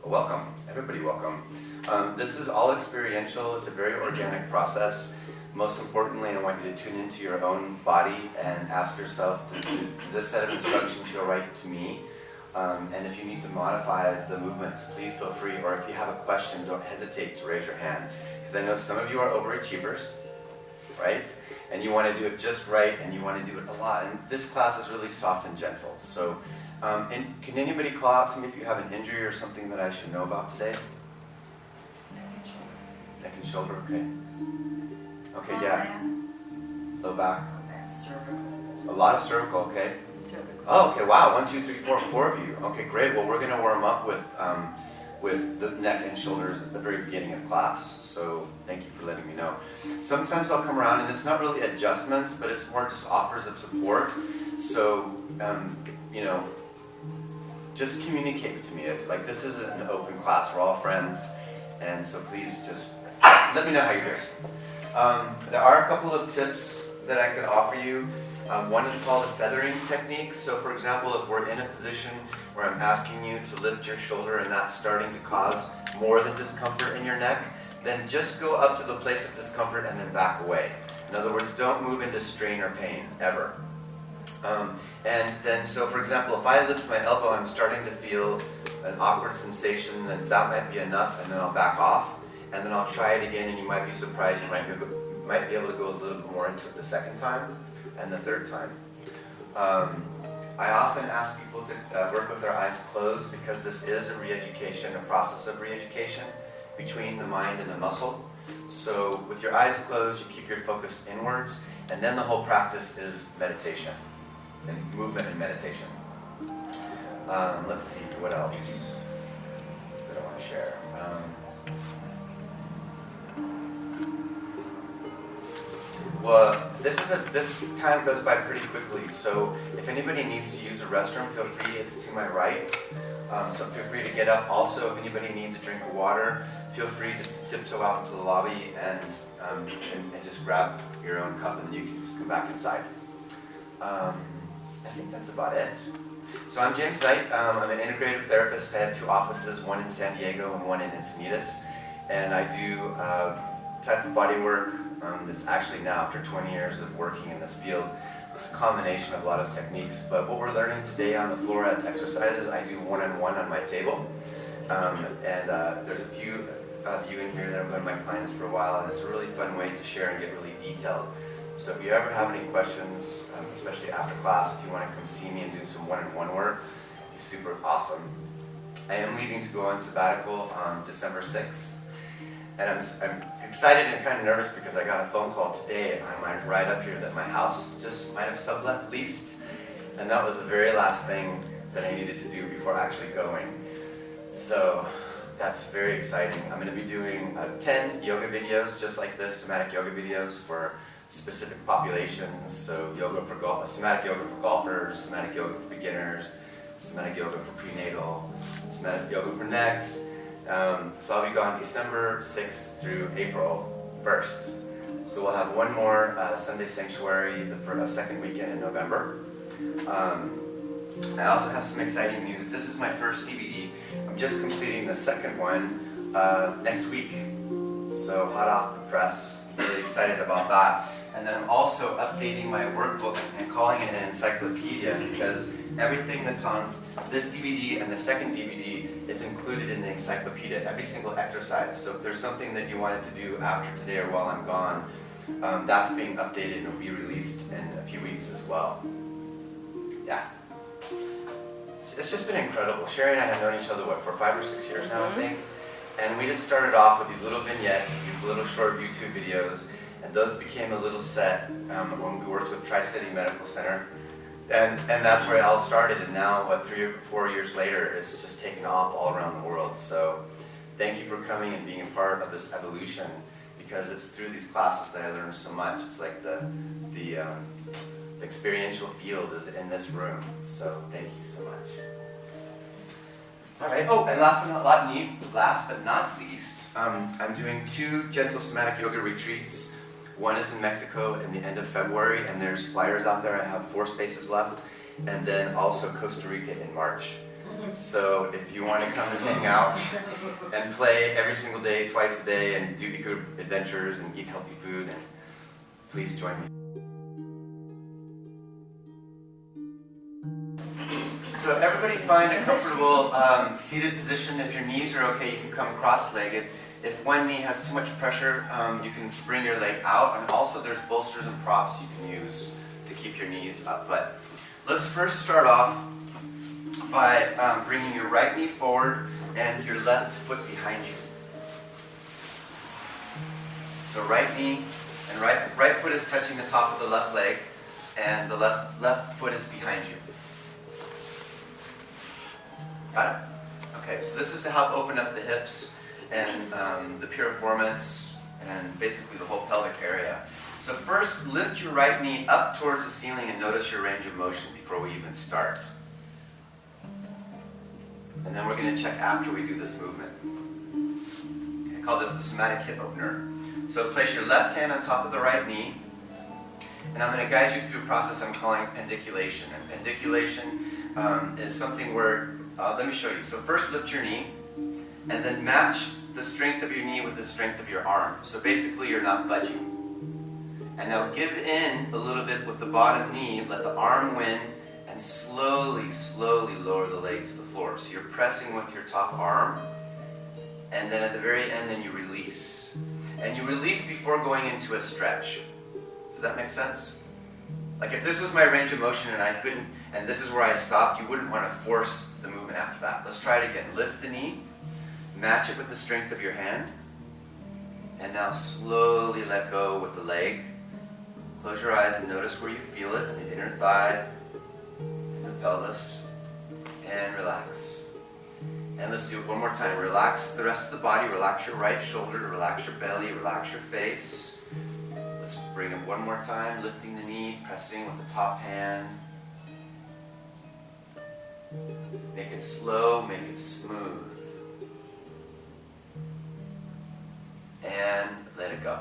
Welcome, everybody welcome. This is all experiential, it's a very organic process. Most importantly, I want you to tune into your own body and ask yourself, does this set of instructions feel right to me? And if you need to modify the movements, please feel free, or if you have a question, don't hesitate to raise your hand. Because I know some of you are overachievers, right? And you want to do it just right, and you want to do it a lot. And this class is really soft and gentle. So, can anybody call out to me if you have an injury or something that I should know about today? Neck and shoulder, okay. Okay, yeah. Low back. Cervical. A lot of cervical, okay. Cervical. Oh, okay, wow, 1, 2, 3, 4, 4 of you. Okay, great. Well, we're going to warm up with the neck and shoulders at the very beginning of class. So thank you for letting me know. Sometimes I'll come around and it's not really adjustments, but it's more just offers of support. So, you know, just communicate to me. It's like this is an open class. We're all friends. And so please just let me know how you're doing. There are a couple of tips that I could offer you. One is called a feathering technique. So for example, if we're in a position where I'm asking you to lift your shoulder and that's starting to cause more than discomfort in your neck, then just go up to the place of discomfort and then back away. In other words, don't move into strain or pain, ever. And then, so for example, if I lift my elbow, I'm starting to feel an awkward sensation, then that might be enough, and then I'll back off, and then I'll try it again, and you might be surprised, you might be able to go a little bit more into it the second time, and the third time. I often ask people to work with their eyes closed because this is a re-education, a process of re-education between the mind and the muscle. So with your eyes closed, you keep your focus inwards, and then the whole practice is meditation, and movement and meditation. Let's see, what else that I want to share? Well, this time goes by pretty quickly, so if anybody needs to use a restroom, feel free, it's to my right. So feel free to get up. Also, if anybody needs a drink of water, feel free just to tiptoe out into the lobby and just grab your own cup, and then you can just come back inside. I think that's about it. So I'm James Knight. I'm an integrative therapist. I have 2 offices, one in San Diego and one in Encinitas. And I do type of body work that's actually now, after 20 years of working in this field, it's a combination of a lot of techniques. But what we're learning today on the floor as exercises, I do one-on-one on my table. There's a few of you in here that have been my clients for a while, and it's a really fun way to share and get really detailed. So if you ever have any questions, especially after class, if you want to come see me and do some one-on-one work, it's super awesome. I am leaving to go on sabbatical on December 6th. And I'm excited and kind of nervous because I got a phone call today on my ride up here that my house just might have sublet leased. And that was the very last thing that I needed to do before actually going. So that's very exciting. I'm going to be doing 10 yoga videos just like this, somatic yoga videos for specific populations. So somatic yoga for golfers, somatic yoga for beginners, somatic yoga for prenatal, somatic yoga for necks. So I'll be gone December 6th through April 1st. So we'll have one more Sunday Sanctuary for a second weekend in November. I also have some exciting news. This is my first DVD. I'm just completing the second one next week. So hot off the press. Really excited about that. And then I'm also updating my workbook and calling it an encyclopedia because everything that's on this DVD and the second DVD is included in the encyclopedia, every single exercise. So if there's something that you wanted to do after today or while I'm gone, that's being updated and will be released in a few weeks as well. Yeah. So it's just been incredible. Sherry and I have known each other, for 5 or 6 years now, I think? And we just started off with these little vignettes, these little short YouTube videos, and those became a little set when we worked with Tri-City Medical Center. And that's where it all started, and now, 3 or 4 years later, it's just taken off all around the world. So thank you for coming and being a part of this evolution, because it's through these classes that I learned so much. It's like the experiential field is in this room, so thank you so much. All right. Oh, and last but not least, I'm doing 2 Gentle Somatic Yoga retreats. One is in Mexico in the end of February, and there's flyers out there. I have 4 spaces left. And then also Costa Rica in March. So if you want to come and hang out and play every single day, twice a day, and do eco adventures and eat healthy food, and please join me. So everybody find a comfortable seated position. If your knees are okay, you can come cross-legged. If one knee has too much pressure, you can bring your leg out. And also there's bolsters and props you can use to keep your knees up. But let's first start off by bringing your right knee forward and your left foot behind you. So right knee and right foot is touching the top of the left leg, and the left foot is behind you. Got it? Okay, so this is to help open up the hips and the piriformis and basically the whole pelvic area. So first, lift your right knee up towards the ceiling and notice your range of motion before we even start. And then we're going to check after we do this movement. Okay, I call this the somatic hip opener. So place your left hand on top of the right knee, and I'm going to guide you through a process I'm calling pendiculation. And pendiculation is something where, let me show you. So first lift your knee, and then match the strength of your knee with the strength of your arm. So basically you're not budging. And now give in a little bit with the bottom knee, let the arm win, and slowly, slowly lower the leg to the floor. So you're pressing with your top arm, and then at the very end, then you release. And you release before going into a stretch. Does that make sense? Like if this was my range of motion and I couldn't, and this is where I stopped, you wouldn't want to force the movement after that. Let's try it again. Lift the knee, match it with the strength of your hand, and now slowly let go with the leg. Close your eyes and notice where you feel it in the inner thigh, in the pelvis, and relax. And let's do it one more time. Relax the rest of the body. Relax your right shoulder, relax your belly, relax your face. Let's bring it one more time, lifting the knee, pressing with the top hand. Make it slow, make it smooth. And let it go.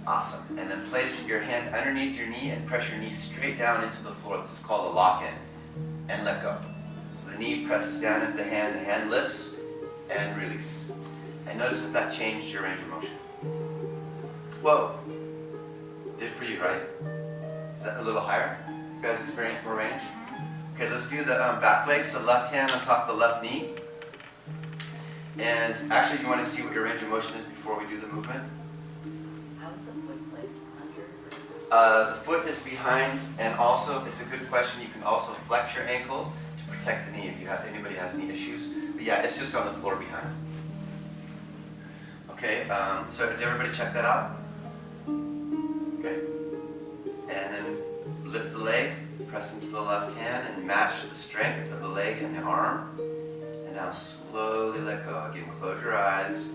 Awesome. And then place your hand underneath your knee and press your knee straight down into the floor. This is called a lock-in. And let go. So the knee presses down into the hand lifts, and release. And notice if that changed your range of motion. Whoa. Did for you, right? Is that a little higher? You guys experience more range? Okay, let's do the back leg. So left hand on top of the left knee. And actually, do you want to see what your range of motion is before we do the movement? How is the foot placed under? The foot is behind, and also, it's a good question, you can also flex your ankle to protect the knee if anybody has knee issues. But yeah, it's just on the floor behind. Okay, so did everybody check that out? Okay. And then lift the leg, press into the left hand, and match the strength of the leg and the arm. And now slowly let go. Again, close your eyes.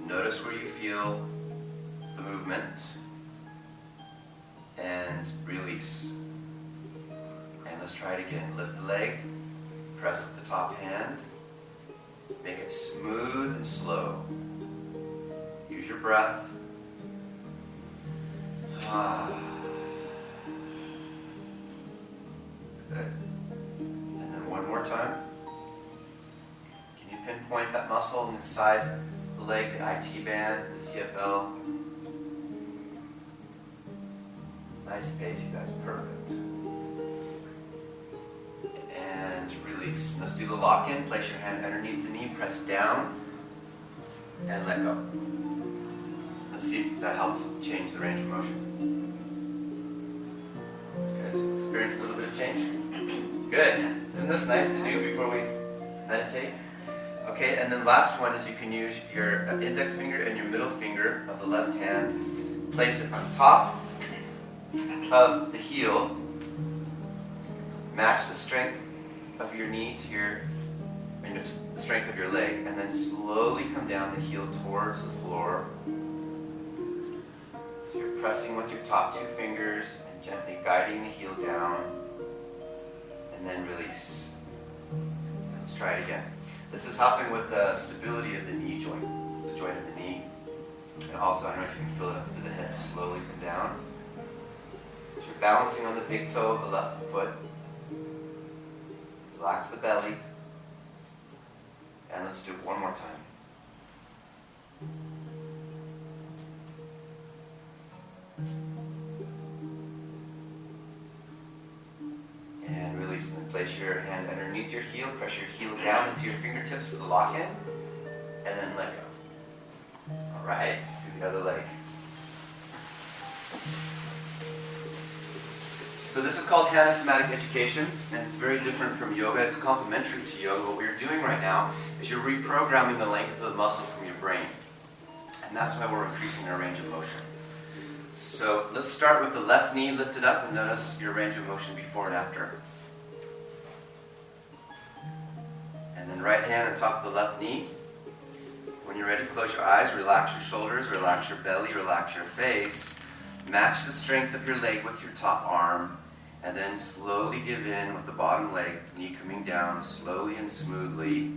Notice where you feel the movement. And release. And let's try it again. Lift the leg. Press with the top hand. Make it smooth and slow. Use your breath. Good. And then one more time. Can you pinpoint that muscle on the side of the leg, the IT band, the TFL? Nice pace, you guys. Perfect. And release. Let's do the lock-in. Place your hand underneath the knee, press down, and let go. Let's see if that helps change the range of motion. You guys experience a little bit of change? Good. Isn't this nice to do before we meditate? Okay, and then last one is you can use your index finger and your middle finger of the left hand. Place it on top of the heel. Match the strength of your knee to the strength of your leg, and then slowly come down the heel towards the floor. So you're pressing with your top two fingers and gently guiding the heel down, and then release. Let's try it again. This is helping with the stability of the knee joint, the joint of the knee. And also, I don't know if you can feel it up into the hip, slowly come down. So you're balancing on the big toe of the left foot. Relax the belly. And let's do it one more time. And release and place your hand underneath your heel. Press your heel down into your fingertips for the lock-in. And then let go. Alright, let's do the other leg. So this is called somatic education, and it's very different from yoga. It's complementary to yoga. What we're doing right now is you're reprogramming the length of the muscle from your brain. And that's why we're increasing our range of motion. So let's start with the left knee lifted up and notice your range of motion before and after. And then right hand on top of the left knee. When you're ready, close your eyes, relax your shoulders, relax your belly, relax your face. Match the strength of your leg with your top arm. And then slowly give in with the bottom leg, knee coming down slowly and smoothly.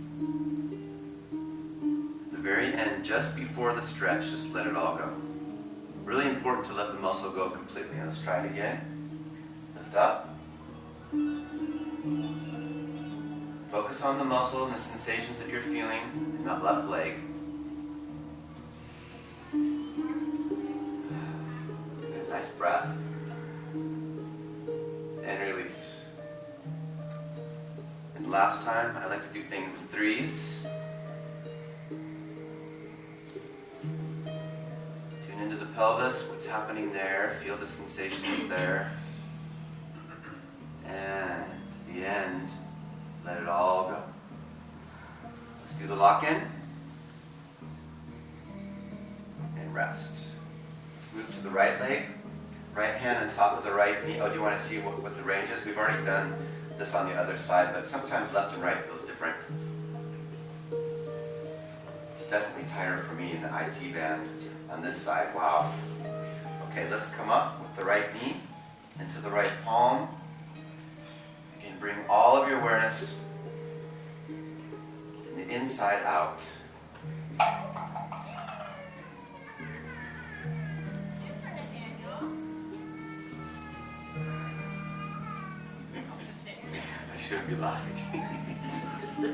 At the very end, just before the stretch, just let it all go. Really important to let the muscle go completely. Let's try it again. Lift up. Focus on the muscle and the sensations that you're feeling in that left leg. Good, nice breath. And release. And last time, I like to do things in threes. Tune into the pelvis, what's happening there, feel the sensations there. And at the end, let it all go. Let's do the lock-in. And rest. Let's move to the right leg. Right hand on top of the right knee. Oh, do you want to see what the range is? We've already done this on the other side, but sometimes left and right feels different. It's definitely tighter for me in the IT band on this side. Wow. Okay, let's come up with the right knee into the right palm. You can bring all of your awareness from the inside out. I shouldn't be laughing. Did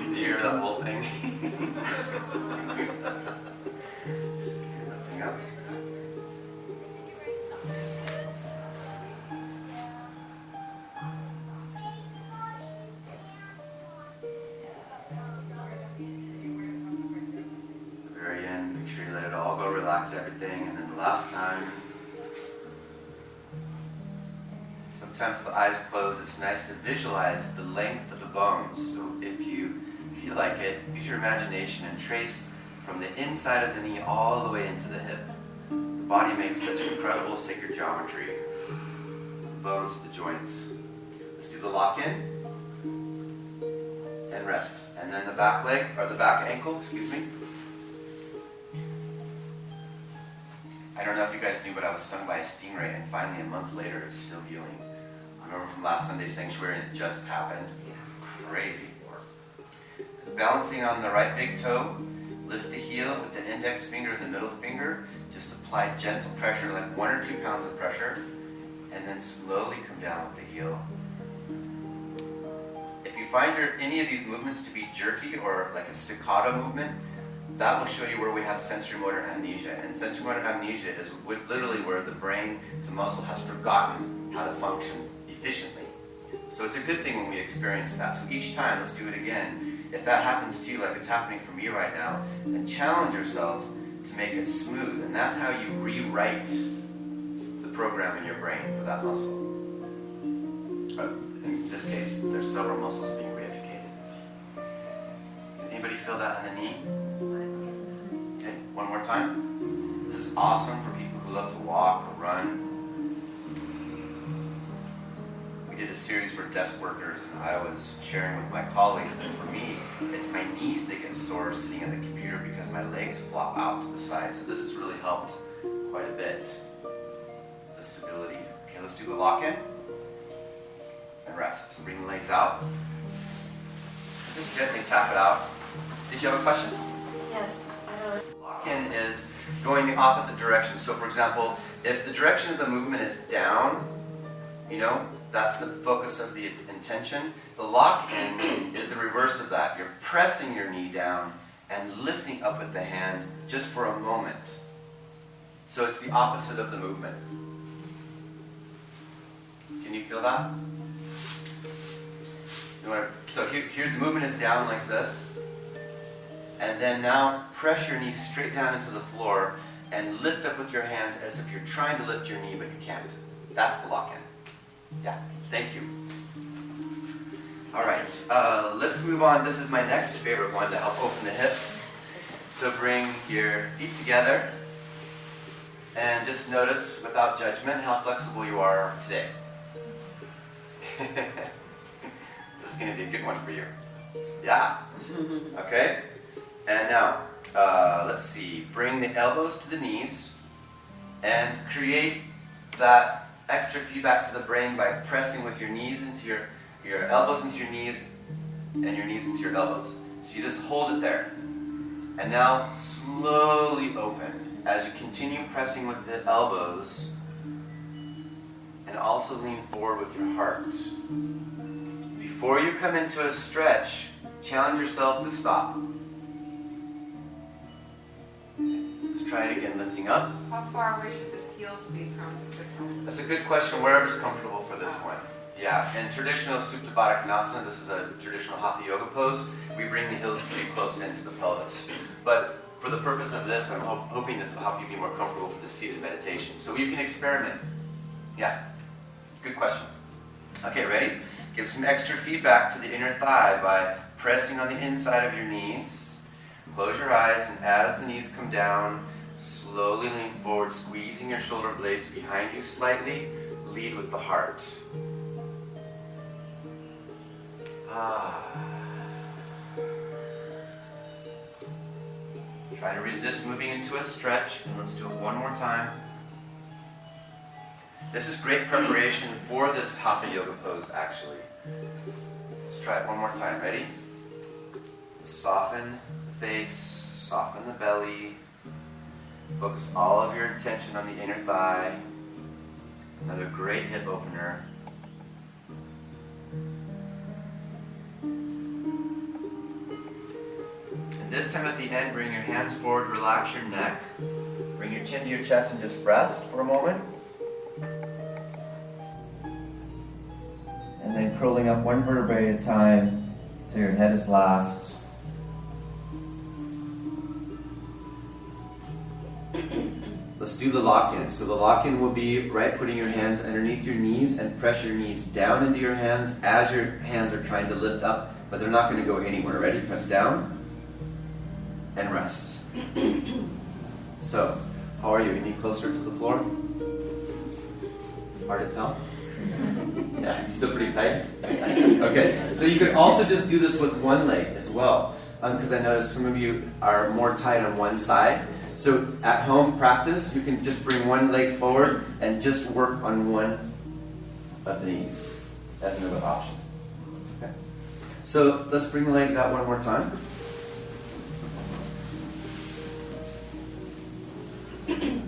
you hear that whole thing? Lifting up. At the very end, make sure you let it all go, relax everything, and then the last time. Sometimes with the eyes closed, it's nice to visualize the length of the bones. So if you feel like it, use your imagination and trace from the inside of the knee all the way into the hip. The body makes such incredible sacred geometry. The bones, the joints. Let's do the lock-in. And rest. And then the back leg, or the back ankle, excuse me. I don't know if you guys knew, but I was stung by a stingray, and finally a month later it's still healing. I remember from last Sunday's sanctuary, and it just happened. Crazy. So balancing on the right big toe, lift the heel with the index finger and the middle finger. Just apply gentle pressure, like 1 or 2 pounds of pressure, and then slowly come down with the heel. If you find any of these movements to be jerky or like a staccato movement, that will show you where we have sensory-motor amnesia. And sensory-motor amnesia is literally where the brain to muscle has forgotten how to function efficiently. So it's a good thing when we experience that. So each time, let's do it again. If that happens to you like it's happening for me right now, then challenge yourself to make it smooth. And that's how you rewrite the program in your brain for that muscle. In this case, there's several muscles being re-educated. Did anybody feel that on the knee? Okay, one more time. This is awesome for people who love to walk or run. We did a series for desk workers, and I was sharing with my colleagues that for me, it's my knees that get sore sitting at the computer because my legs flop out to the side. So this has really helped quite a bit. The stability. Okay, let's do the lock-in. And rest. So bring the legs out. And just gently tap it out. Did you have a question? Yes. Lock-in is going the opposite direction. So for example, if the direction of the movement is down, You know, that's the focus of the intention. The lock-in is the reverse of that. You're pressing your knee down and lifting up with the hand just for a moment. So it's the opposite of the movement. Can you feel that? So here's the movement is down like this. And then now press your knee straight down into the floor and lift up with your hands as if you're trying to lift your knee but you can't. That's the lock-in. Yeah, thank you. All right, let's move on. This is my next favorite one to help open the hips. So bring your feet together and just notice without judgment how flexible you are today. This is going to be a good one for you. Yeah? Okay? And now, let's see. Bring the elbows to the knees and create that extra feedback to the brain by pressing with your knees into your elbows into your knees and your knees into your elbows. So you just hold it there. And now slowly open as you continue pressing with the elbows and also lean forward with your heart. Before you come into a stretch, challenge yourself to stop. Let's try it again, lifting up. How far away should the heels be from the ground? That's a good question, wherever's comfortable for this one. Yeah, in traditional Supta Baddha Konasana, this is a traditional Hatha Yoga pose, we bring the heels pretty close into the pelvis. But for the purpose of this, I'm hoping this will help you be more comfortable for the seated meditation. So you can experiment. Yeah, good question. Okay, ready? Give some extra feedback to the inner thigh by pressing on the inside of your knees. Close your eyes, and as the knees come down, slowly lean forward, squeezing your shoulder blades behind you slightly. Lead with the heart. Try to resist moving into a stretch, and let's do it one more time. This is great preparation for this Hatha Yoga pose, actually. Let's try it one more time. Ready? Soften the face, soften the belly. Focus all of your attention on the inner thigh. Another great hip opener. And this time at the end, bring your hands forward, relax your neck. Bring your chin to your chest and just rest for a moment. And then curling up one vertebrae at a time till your head is last. Let's do the lock-in. So the lock-in will be, right, putting your hands underneath your knees and press your knees down into your hands as your hands are trying to lift up, but they're not going to go anywhere. Ready? Press down and rest. So, how are you? Any closer to the floor? Hard to tell? Yeah, still pretty tight? Okay, so you could also just do this with one leg as well, because I noticed some of you are more tight on one side. So at home practice, you can just bring one leg forward and just work on one of the knees. That's another option. Okay. So let's bring the legs out one more time. You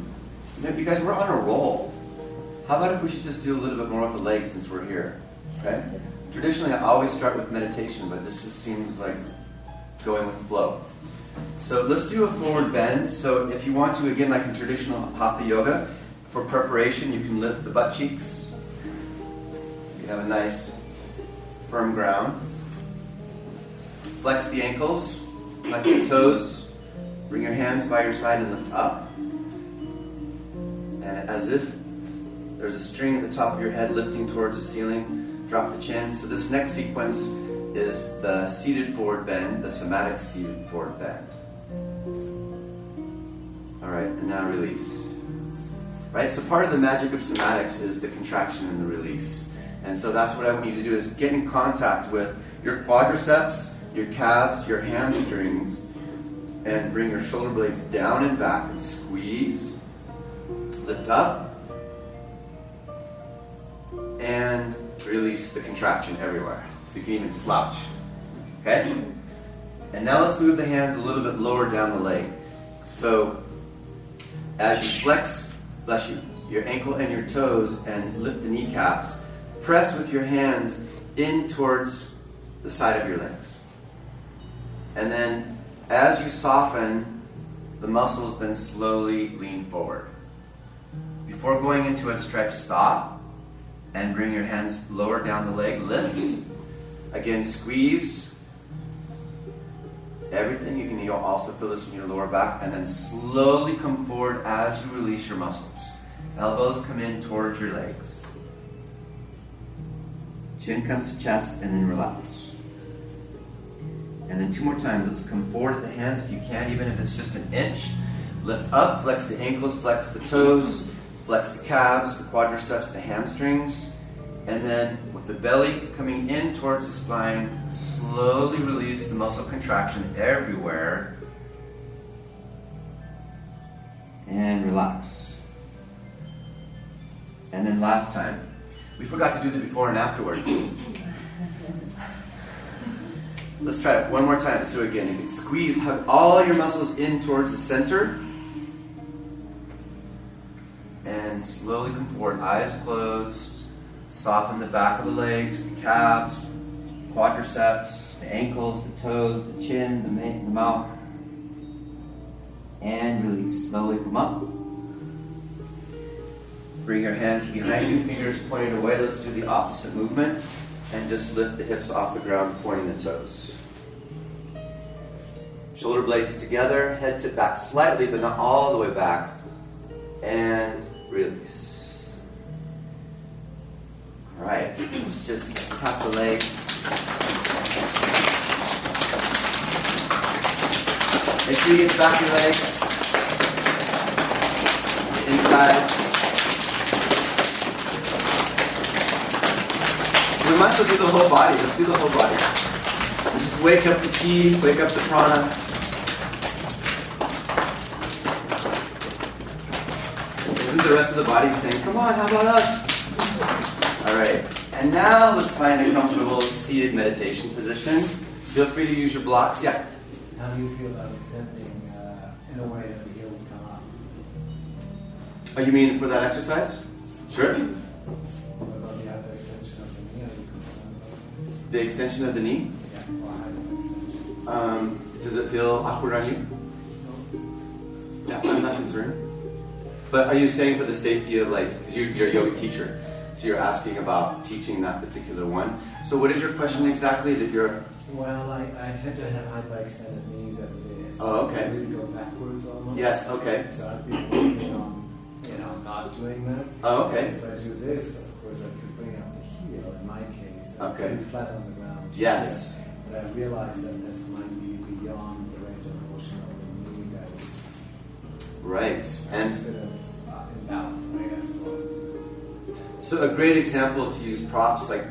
know, you guys, we're on a roll. How about if we should just do a little bit more with the legs since we're here? Okay? Traditionally, I always start with meditation, but this just seems like going with the flow. So let's do a forward bend. So if you want to, again, like in traditional Hatha Yoga, for preparation, you can lift the butt cheeks. So you have a nice firm ground. Flex the ankles, flex the toes. Bring your hands by your side and lift up. And as if there's a string at the top of your head lifting towards the ceiling, drop the chin. So this next sequence is the seated forward bend, the somatic seated forward bend. All right, and now release. Right, so part of the magic of somatics is the contraction and the release. And so that's what I want you to do, is get in contact with your quadriceps, your calves, your hamstrings, and bring your shoulder blades down and back and squeeze. Lift up. And release the contraction everywhere. So you can even slouch. Okay? And now let's move the hands a little bit lower down the leg. So as you flex, bless you, your ankle and your toes and lift the kneecaps, press with your hands in towards the side of your legs. And then as you soften, the muscles then slowly lean forward. Before going into a stretch, stop and bring your hands lower down the leg, lift. Again, squeeze everything. You'll also feel this in your lower back, and then slowly come forward as you release your muscles. Elbows come in towards your legs. Chin comes to chest, and then relax. And then 2 more times. Let's come forward at the hands if you can, even if it's just an inch. Lift up, flex the ankles, flex the toes, flex the calves, the quadriceps, the hamstrings. And then with the belly coming in towards the spine, slowly release the muscle contraction everywhere. And relax. And then last time. We forgot to do the before and afterwards. Let's try it one more time. So again, you can squeeze, hug all your muscles in towards the center. And slowly come forward, eyes closed. Soften the back of the legs, the calves, quadriceps, the ankles, the toes, the chin, the mouth. And release. Slowly come up. Bring your hands behind you, fingers pointed away. Let's do the opposite movement. And just lift the hips off the ground, pointing the toes. Shoulder blades together, head tip back slightly, but not all the way back. And release. All right, let's just tap the legs. Make sure you get the back of your legs. Inside. We might as well do the whole body. Let's do the whole body. Let's just wake up the chi, wake up the prana. Isn't the rest of the body saying, come on, how about us? All right, and now let's find a comfortable seated meditation position. Feel free to use your blocks. Yeah? How do you feel about accepting in a way that the heel will come up? Oh, you mean for that exercise? Sure. What about the other extension of the knee? Are you concerned about The extension of the knee? it? Yeah, or hyperextension. Does it feel awkward on you? No. Yeah, I'm not concerned. But are you saying for the safety of because you're a yoga teacher, so you're asking about teaching that particular one. So what is your question exactly that you're... Well, I tend to have hyperextended knees as it is. Oh, okay. I really go backwards almost. Yes, okay. So I've been working on, not doing that. Oh, okay. If I do this, of course, I could bring up the heel in my case. Okay. And flat on the ground. Yes. Here. But I realize that this might be beyond the range of motion of the knee that is Right. And considered imbalanced, I guess. so a great example to use props, like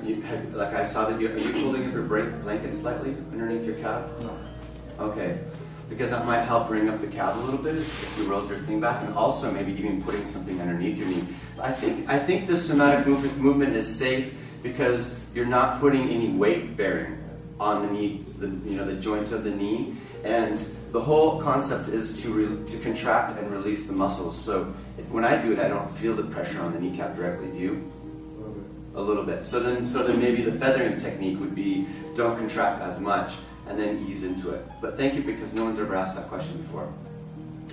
I saw that are you folding up your blanket slightly underneath your calf? No. Okay. Because that might help bring up the calf a little bit if you rolled your thing back, and also maybe even putting something underneath your knee. I think this somatic movement is safe because you're not putting any weight bearing on the knee, the joint of the knee, and the whole concept is to contract and release the muscles. So when I do it, I don't feel the pressure on the kneecap directly. Do you? A little bit. So then maybe the feathering technique would be don't contract as much and then ease into it. But thank you, because no one's ever asked that question before.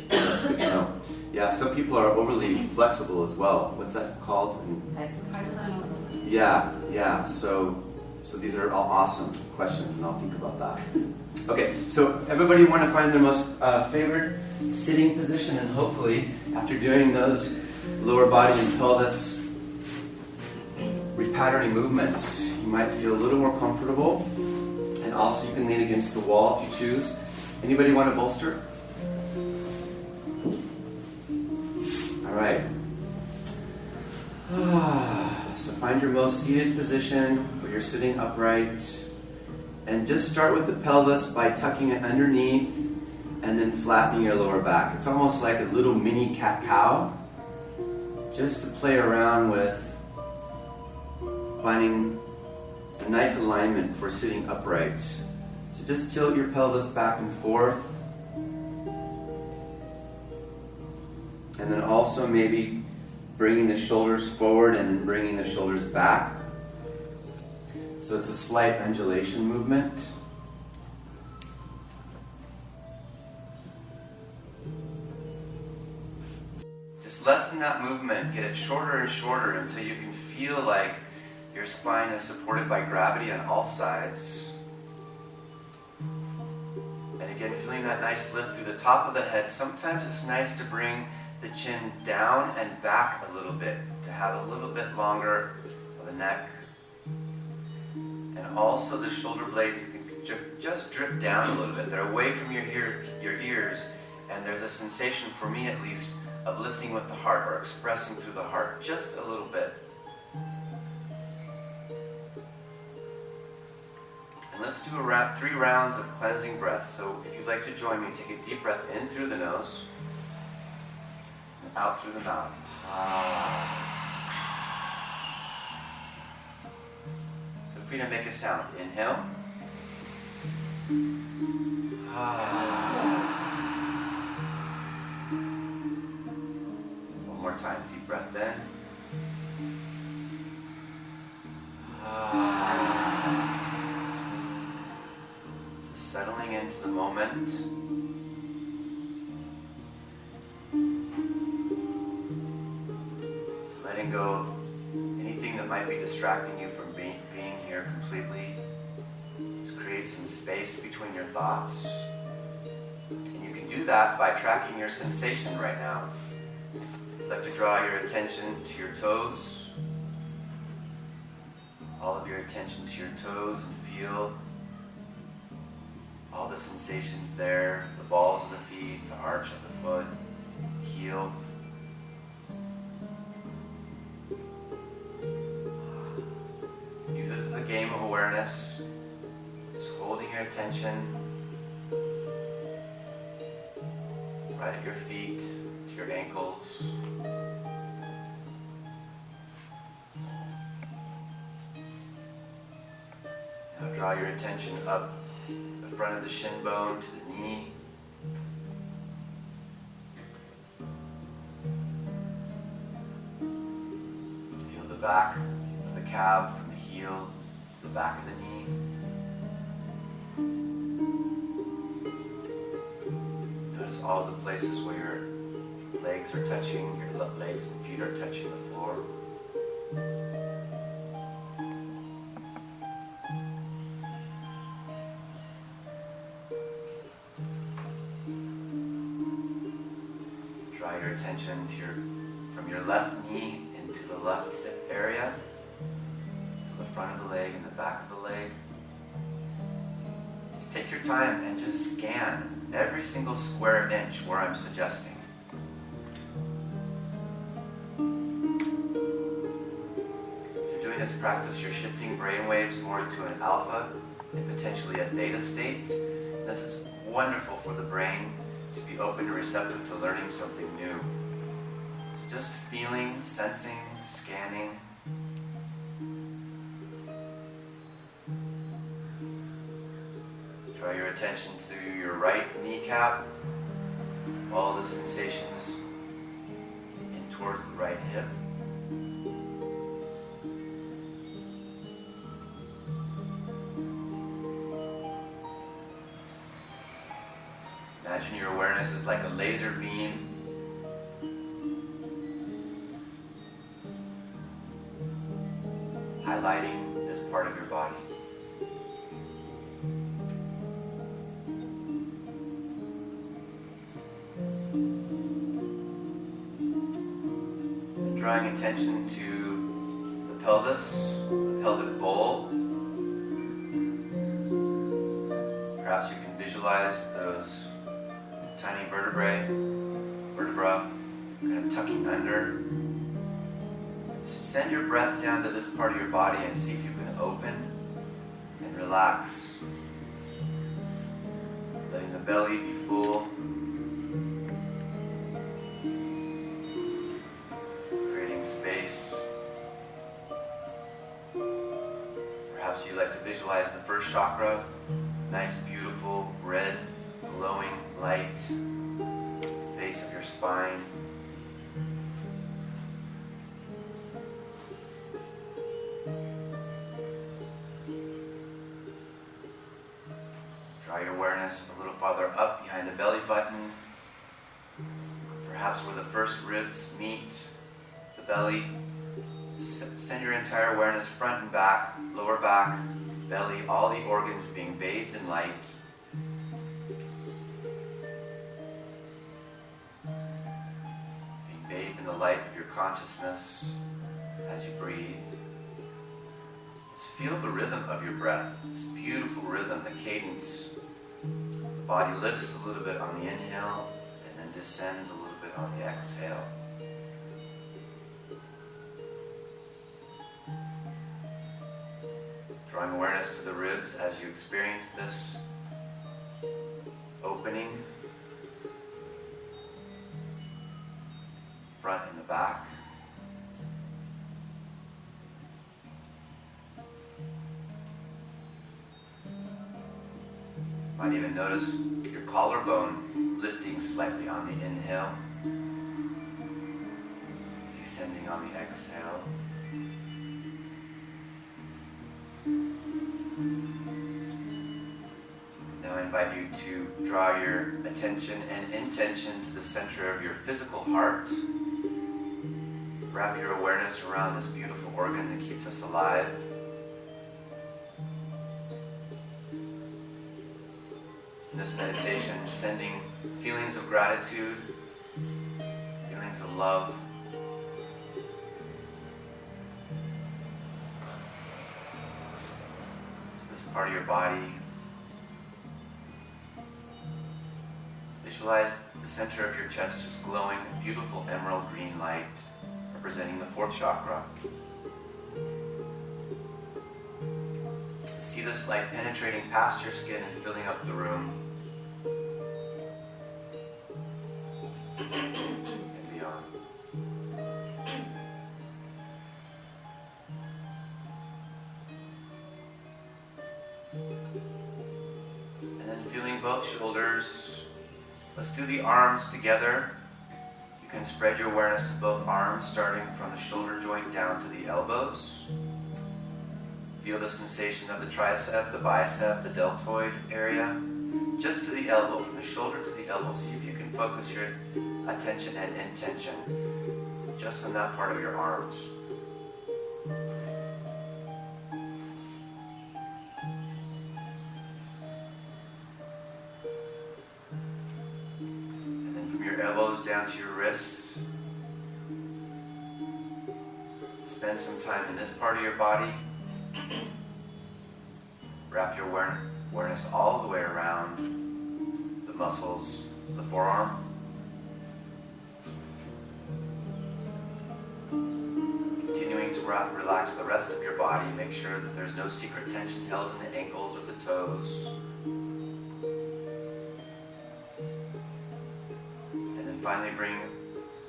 That's good to know. Yeah, some people are overly flexible as well. What's that called? Yeah. So these are all awesome questions, and I'll think about that. Okay, so everybody want to find their most favorite sitting position, and hopefully after doing those lower body and pelvis repatterning movements, you might feel a little more comfortable. And also you can lean against the wall if you choose. Anybody want to bolster? All right. So find your most seated position where you're sitting upright. And just start with the pelvis by tucking it underneath and then flattening your lower back. It's almost like a little mini cat-cow. Just to play around with finding a nice alignment for sitting upright. So just tilt your pelvis back and forth. And then also maybe bringing the shoulders forward and then bringing the shoulders back. So it's a slight undulation movement. Just lessen that movement, get it shorter and shorter until you can feel like your spine is supported by gravity on all sides. And again, feeling that nice lift through the top of the head. Sometimes it's nice to bring the chin down and back a little bit, to have a little bit longer of a neck. And also the shoulder blades just drip down a little bit. They're away from your ears, and there's a sensation, for me at least, of lifting with the heart or expressing through the heart just a little bit. And let's do 3 rounds of cleansing breath. So if you'd like to join me, take a deep breath in through the nose and out through the mouth. Feel free to make a sound. Inhale. One more time. Deep breath in. Settling into the moment. So letting go of anything that might be distracting you from being here completely. Just create some space between your thoughts. And you can do that by tracking your sensation right now. I'd like to draw your attention to your toes. All of your attention to your toes, and feel all the sensations there, the balls of the feet, the arch of the foot, heel. Use this as a game of awareness, just holding your attention right at your feet, to your ankles. Now draw your attention up the front of the shin bone to the knee. Feel the back of the calf from the heel to the back of the knee. Notice all the places where your legs are touching, your legs and feet are touching the floor. Draw your attention to from your left knee into the left hip area, the front of the leg and the back of the leg. Just take your time and just scan every single square inch where I'm suggesting. If you're doing this practice, you're shifting brain waves more into an alpha and potentially a theta state. This is wonderful for the brain to be open and receptive to learning something new. So just feeling, sensing, scanning. Draw your attention to your right kneecap. Follow the sensations in towards the right hip. Imagine your awareness is like a laser beam. Highlighting this part of your body. And drawing attention to the pelvis, the pelvic bowl. Perhaps you can visualize those tiny vertebra kind of tucking under. Just send your breath down to this part of your body and see if you can open and relax. Letting the belly be full. Creating space. Perhaps you like to visualize the first chakra. Nice, beautiful, red, glowing light, base of your spine. Draw your awareness a little farther up behind the belly button, perhaps where the first ribs meet the belly. Send your entire awareness front and back, lower back, belly, all the organs being bathed in light. Being bathed in the light of your consciousness as you breathe. Just feel the rhythm of your breath, this beautiful rhythm, the cadence. The body lifts a little bit on the inhale and then descends a little bit on the exhale. Drawing awareness to the ribs as you experience this opening, front and the back. Might even notice your collarbone lifting slightly on the inhale, descending on the exhale. Now I invite you to draw your attention and intention to the center of your physical heart. Wrap your awareness around this beautiful organ that keeps us alive. In this meditation, sending feelings of gratitude, feelings of love, to this part of your body. Visualize the center of your chest just glowing a beautiful emerald green light, representing the fourth chakra. See this light penetrating past your skin and filling up the room and beyond. And then feeling both shoulders. Let's do the arms together. You can spread your awareness to both arms, starting from the shoulder joint down to the elbows. Feel the sensation of the tricep, the bicep, the deltoid area. Just to the elbow, from the shoulder to the elbow. See if you can focus your attention and intention just on that part of your arms. Elbows down to your wrists. Spend some time in this part of your body. Wrap your awareness all the way around the muscles of the forearm. Continuing to relax the rest of your body. Make sure that there's no secret tension held in the ankles or the toes. Finally, bring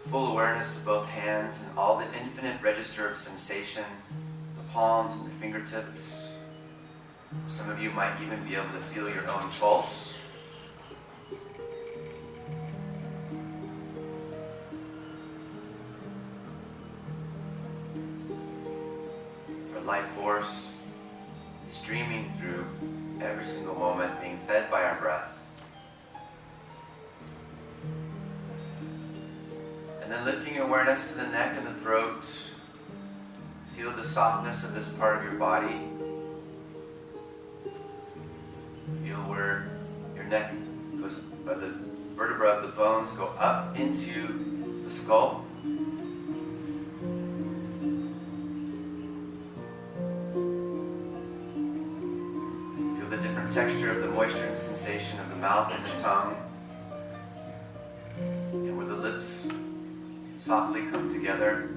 full awareness to both hands and all the infinite register of sensation, the palms and the fingertips. Some of you might even be able to feel your own pulse. Our life force streaming through every single moment, being fed by our breath. And then lifting your awareness to the neck and the throat. Feel the softness of this part of your body. Feel where your neck goes, or the vertebra of the bones go up into the skull. Feel the different texture of the moisture and sensation of the mouth and the tongue. And where the lips softly come together.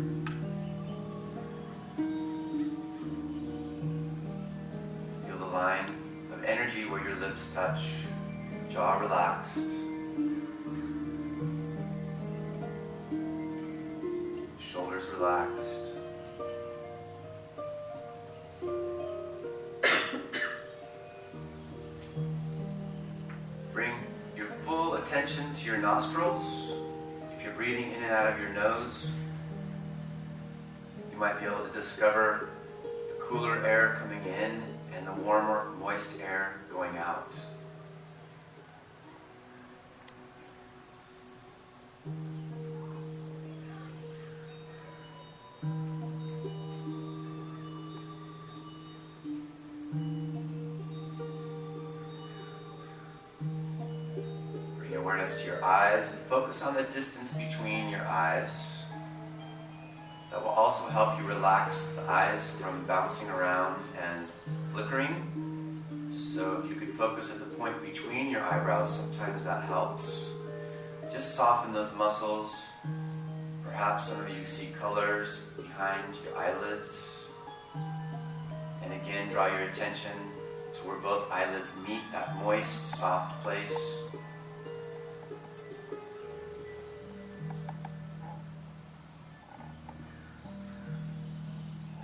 Feel the line of energy where your lips touch, jaw relaxed, shoulders relaxed. Bring your full attention to your nostrils. If you're breathing in and out of your nose, you might be able to discover the cooler air coming in and the warmer, moist air going out. awareness to your eyes and focus on the distance between your eyes. That will also help you relax the eyes from bouncing around and flickering. So if you could focus at the point between your eyebrows, sometimes that helps. Just soften those muscles. Perhaps some of you see colors behind your eyelids. And again, draw your attention to where both eyelids meet, that moist, soft place.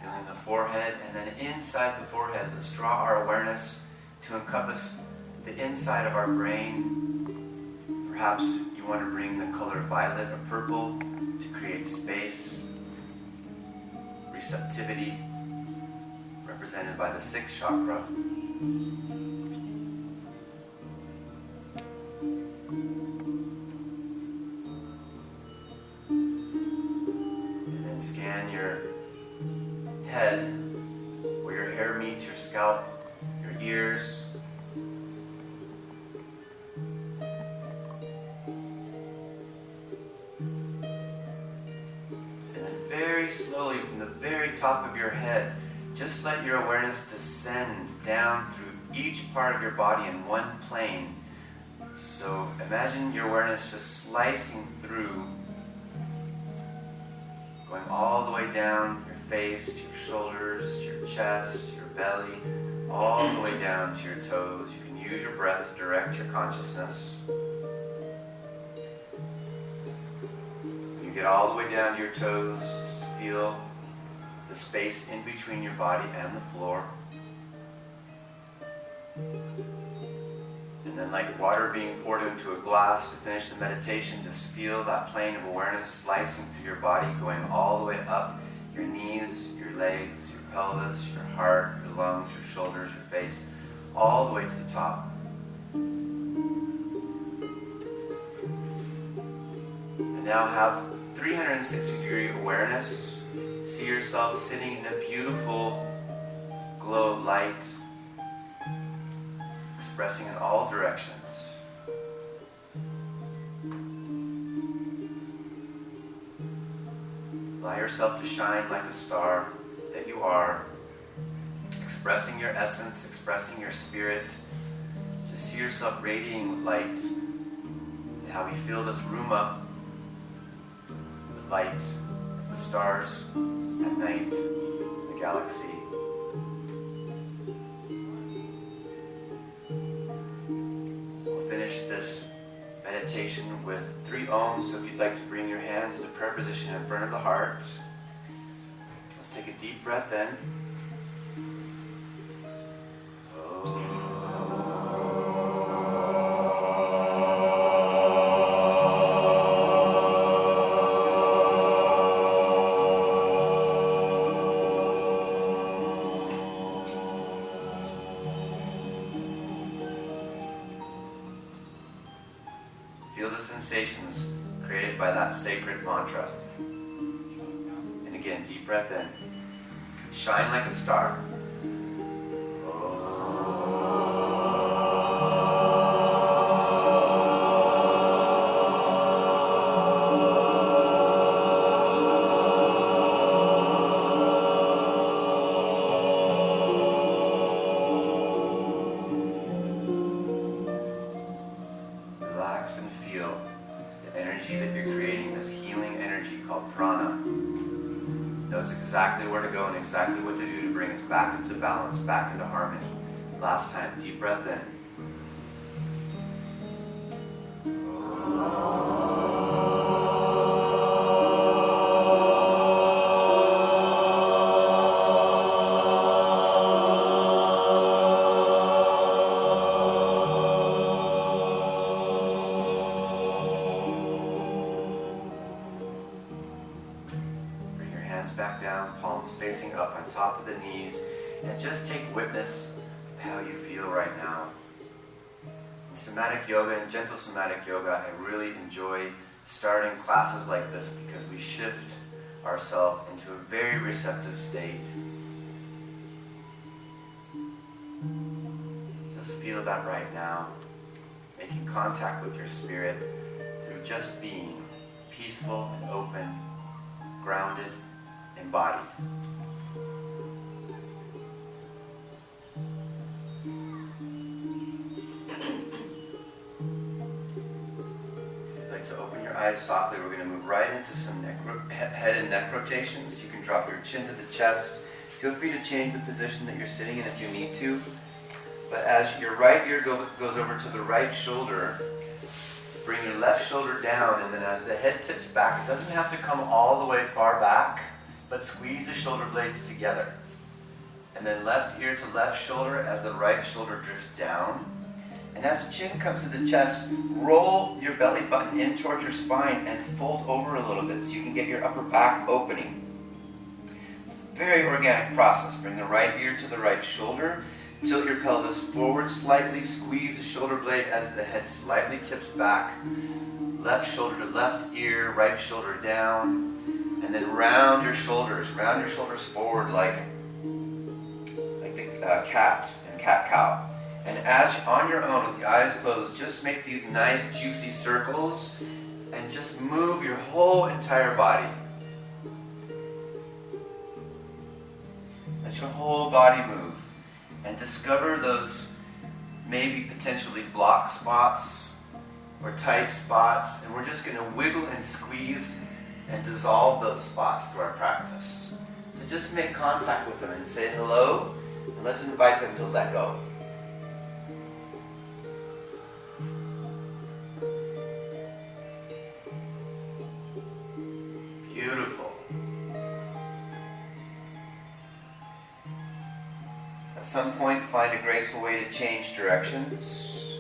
Feeling the forehead, and then inside the forehead, let's draw our awareness to encompass the inside of our brain. Perhaps you want to bring the color violet or purple to create space, receptivity, represented by the 6th chakra. And then scan your head, where your hair meets your scalp, your ears. And then very slowly from the very top of your head, just let your awareness descend down through each part of your body in one plane. So imagine your awareness just slicing through, going all the way down your face, to your shoulders, to your chest, to your belly, all the way down to your toes. You can use your breath to direct your consciousness. When you get all the way down to your toes, just feel the space in between your body and the floor. And then like water being poured into a glass to finish the meditation, just feel that plane of awareness slicing through your body, going all the way up your knees, your legs, your pelvis, your heart, your lungs, your shoulders, your face, all the way to the top. And now have 360-degree awareness. See yourself sitting in a beautiful glow of light, expressing in all directions. Allow yourself to shine like a star that you are, expressing your essence, expressing your spirit. Just see yourself radiating with light, and how we fill this room up with light, the stars at night, the galaxy. We'll finish this meditation with 3 ohms. So if you'd like to bring your hands into prayer position in front of the heart, let's take a deep breath in. Feel the sensations created by that sacred mantra. And again, deep breath in. Shine like a star. Relax and feel the energy that you're creating, this healing energy called prana. Knows exactly where to go and exactly what to do to bring us back into balance, back into harmony. Last time, deep breath in. Back down, palms facing up on top of the knees, and just take witness of how you feel right now. In somatic yoga and gentle somatic yoga, I really enjoy starting classes like this because we shift ourselves into a very receptive state. Just feel that right now. making contact with your spirit through just being peaceful and open, grounded, embodied. To open your eyes softly, we're going to move right into some head and neck rotations. You can drop your chin to the chest. Feel free to change the position that you're sitting in if you need to. But as your right ear goes over to the right shoulder, bring your left shoulder down, and then as the head tips back, it doesn't have to come all the way far back, but squeeze the shoulder blades together. And then left ear to left shoulder as the right shoulder drifts down. And as the chin comes to the chest, roll your belly button in towards your spine and fold over a little bit so you can get your upper back opening. It's a very organic process. Bring the right ear to the right shoulder. Tilt your pelvis forward slightly. Squeeze the shoulder blade as the head slightly tips back. Left shoulder to left ear, right shoulder down. And then round your shoulders. Round your shoulders forward like the cat and cat-cow. And as on your own, with the eyes closed, just make these nice juicy circles and just move your whole entire body. Let your whole body move and discover those maybe potentially block spots or tight spots, and we're just going to wiggle and squeeze and dissolve those spots through our practice. So just make contact with them and say hello, and let's invite them to let go. Beautiful. At some point, find a graceful way to change directions.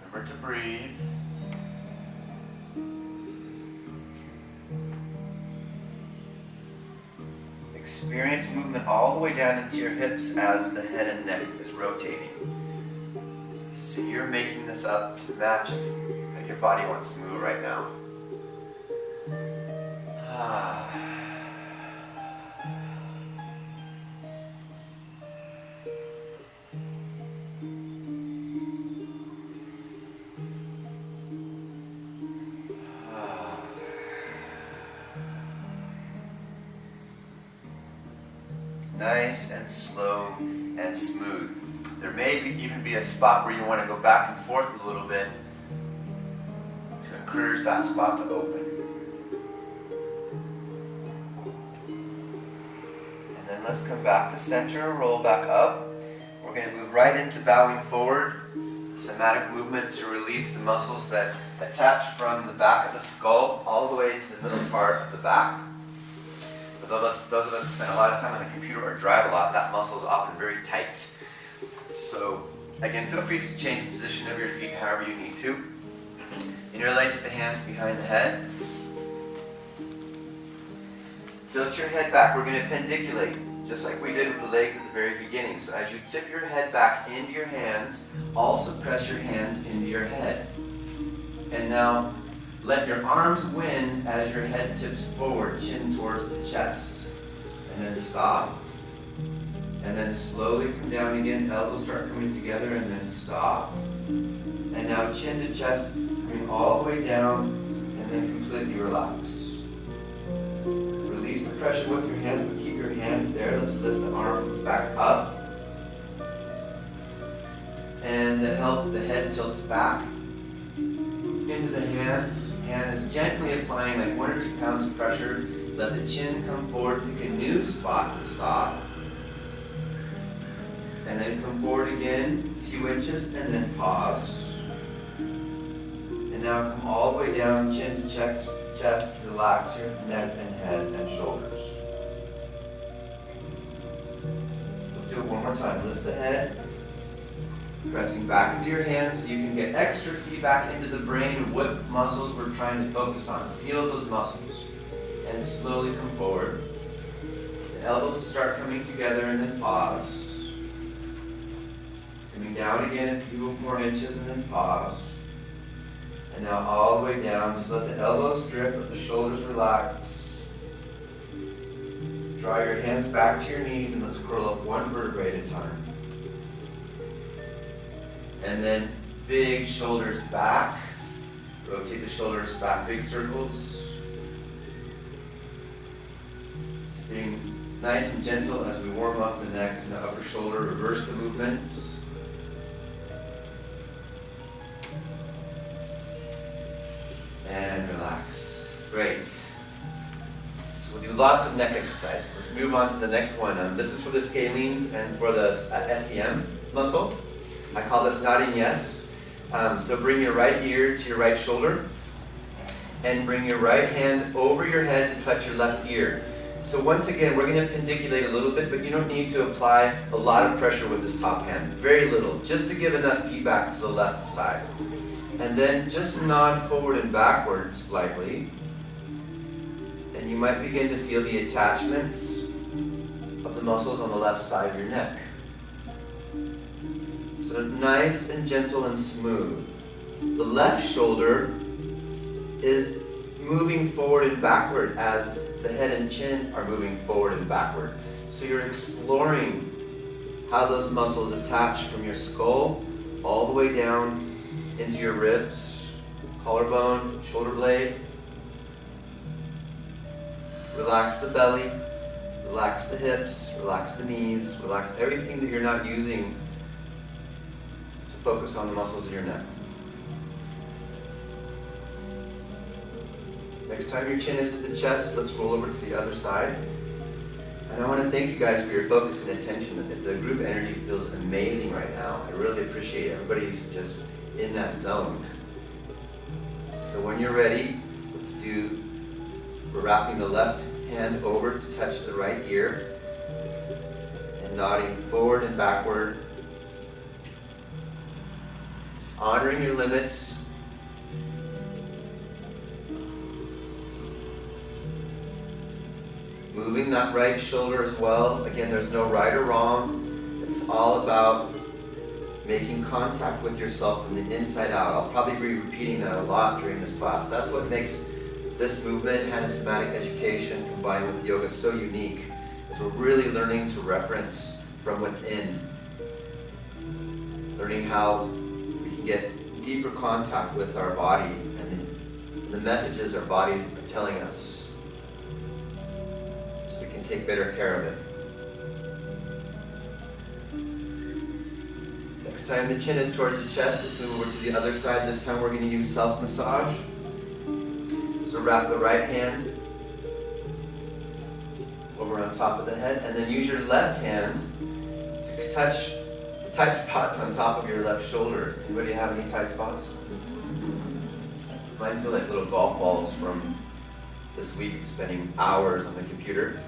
Remember to breathe. Experience movement all the way down into your hips as the head and neck is rotating. So you're making this up to match how your body wants to move right now. Nice and slow and smooth. There may even be a spot where you want to go back and forth a little bit to encourage that spot to open. And then let's come back to center, roll back up. We're going to move right into bowing forward. Somatic movement to release the muscles that attach from the back of the skull all the way to the middle part of the back. For those of us who spend a lot of time on the computer or drive a lot, that muscle is often very tight. So, again, feel free to change the position of your feet however you need to. Interlace the hands behind the head. Tilt your head back. We're going to pendiculate, just like we did with the legs at the very beginning. So as you tip your head back into your hands, also press your hands into your head. And now, let your arms win as your head tips forward, chin towards the chest. And then stop. And then slowly come down again. Elbows start coming together and then stop. And now chin to chest, coming all the way down and then completely relax. Release the pressure with your hands, but keep your hands there. Let's lift the arms back up. And the head tilts back into the hands. Hand is gently applying like 1 or 2 pounds of pressure. Let the chin come forward. Pick a new spot to stop. And then come forward again, a few inches, and then pause. And now come all the way down, chin to chest, relax your neck and head and shoulders. Let's do it one more time. Lift the head. Pressing back into your hands so you can get extra feedback into the brain of what muscles we're trying to focus on. Feel those muscles. And slowly come forward. The elbows start coming together and then pause. Coming down again a few more inches and then pause. And now all the way down. Just let the elbows drift, let the shoulders relax. Draw your hands back to your knees and let's curl up one vertebrae at a time. And then big shoulders back. Rotate the shoulders back, big circles. Just being nice and gentle as we warm up the neck and the upper shoulder. Reverse the movement. And relax. Great. So we'll do lots of neck exercises. Let's move on to the next one. This is for the scalenes and for the SEM muscle. I call this nodding yes. So bring your right ear to your right shoulder and bring your right hand over your head to touch your left ear. So once again, we're going to pendiculate a little bit, but you don't need to apply a lot of pressure with this top hand. Very little, just to give enough feedback to the left side. And then just nod forward and backwards slightly. And you might begin to feel the attachments of the muscles on the left side of your neck. So nice and gentle and smooth. The left shoulder is moving forward and backward as the head and chin are moving forward and backward. So you're exploring how those muscles attach from your skull all the way down into your ribs, collarbone, shoulder blade. Relax the belly, relax the hips, relax the knees, relax everything that you're not using to focus on the muscles of your neck. Next time your chin is to the chest, let's roll over to the other side. And I want to thank you guys for your focus and attention. The group energy feels amazing right now. I really appreciate it. Everybody's just in that zone. So when you're ready, we're wrapping the left hand over to touch the right ear and nodding forward and backward. Just honoring your limits. Moving that right shoulder as well. Again, there's no right or wrong. It's all about making contact with yourself from the inside out. I'll probably be repeating that a lot during this class. That's what makes this movement, Gentle Somatic education, combined with yoga, so unique. Is we're really learning to reference from within. Learning how we can get deeper contact with our body and the messages our bodies are telling us, so we can take better care of it. Next time the chin is towards the chest, let's move over to the other side. This time we're going to use self-massage. So wrap the right hand over on top of the head, and then use your left hand to touch the tight spots on top of your left shoulder. Anybody have any tight spots? Mine feel like little golf balls from this week spending hours on the computer.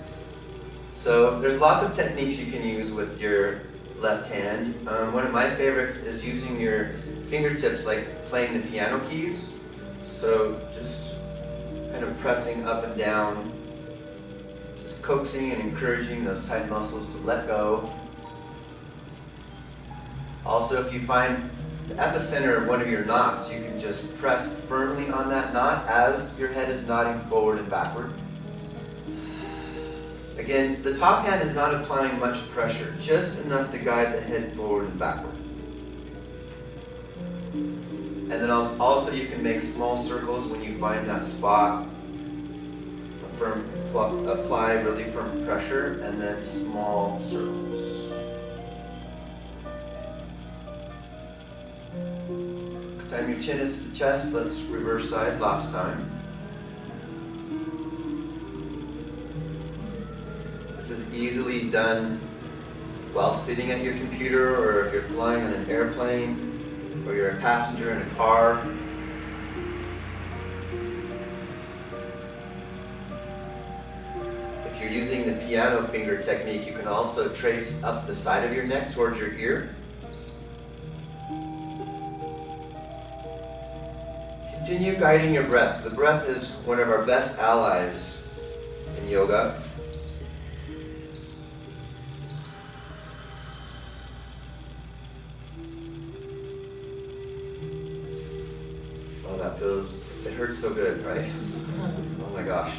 So there's lots of techniques you can use with your left hand. One of my favorites is using your fingertips like playing the piano keys. So just kind of pressing up and down, just coaxing and encouraging those tight muscles to let go. Also, if you find the epicenter of one of your knots, you can just press firmly on that knot as your head is nodding forward and backward. Again, the top hand is not applying much pressure, just enough to guide the head forward and backward. And then also you can make small circles when you find that spot. Apply really firm pressure, and then small circles. Next time your chin is to the chest, let's reverse side last time. This is easily done while sitting at your computer, or if you're flying on an airplane, or you're a passenger in a car. If you're using the piano finger technique, you can also trace up the side of your neck towards your ear. Continue guiding your breath. The breath is one of our best allies in yoga. It hurts so good, right? Oh my gosh.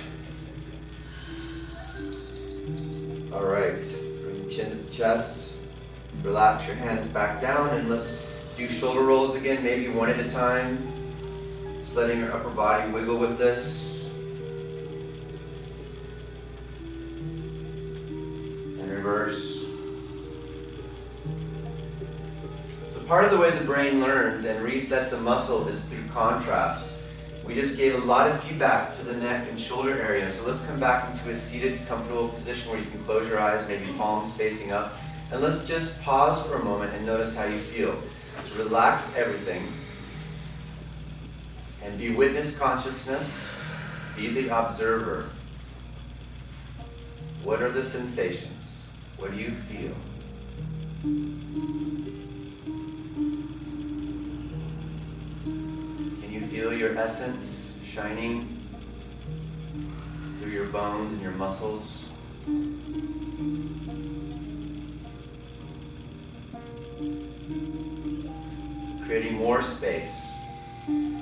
Alright, bring the chin to the chest. Relax your hands back down and let's do shoulder rolls again, maybe one at a time. Just letting your upper body wiggle with this. And reverse. So part of the way the brain learns and resets a muscle is through contrast. We just gave a lot of feedback to the neck and shoulder area, so let's come back into a seated, comfortable position where you can close your eyes, maybe palms facing up, and let's just pause for a moment and notice how you feel. So relax everything, and be witness consciousness, be the observer. What are the sensations? What do you feel? Feel your essence shining through your bones and your muscles. Creating more space. And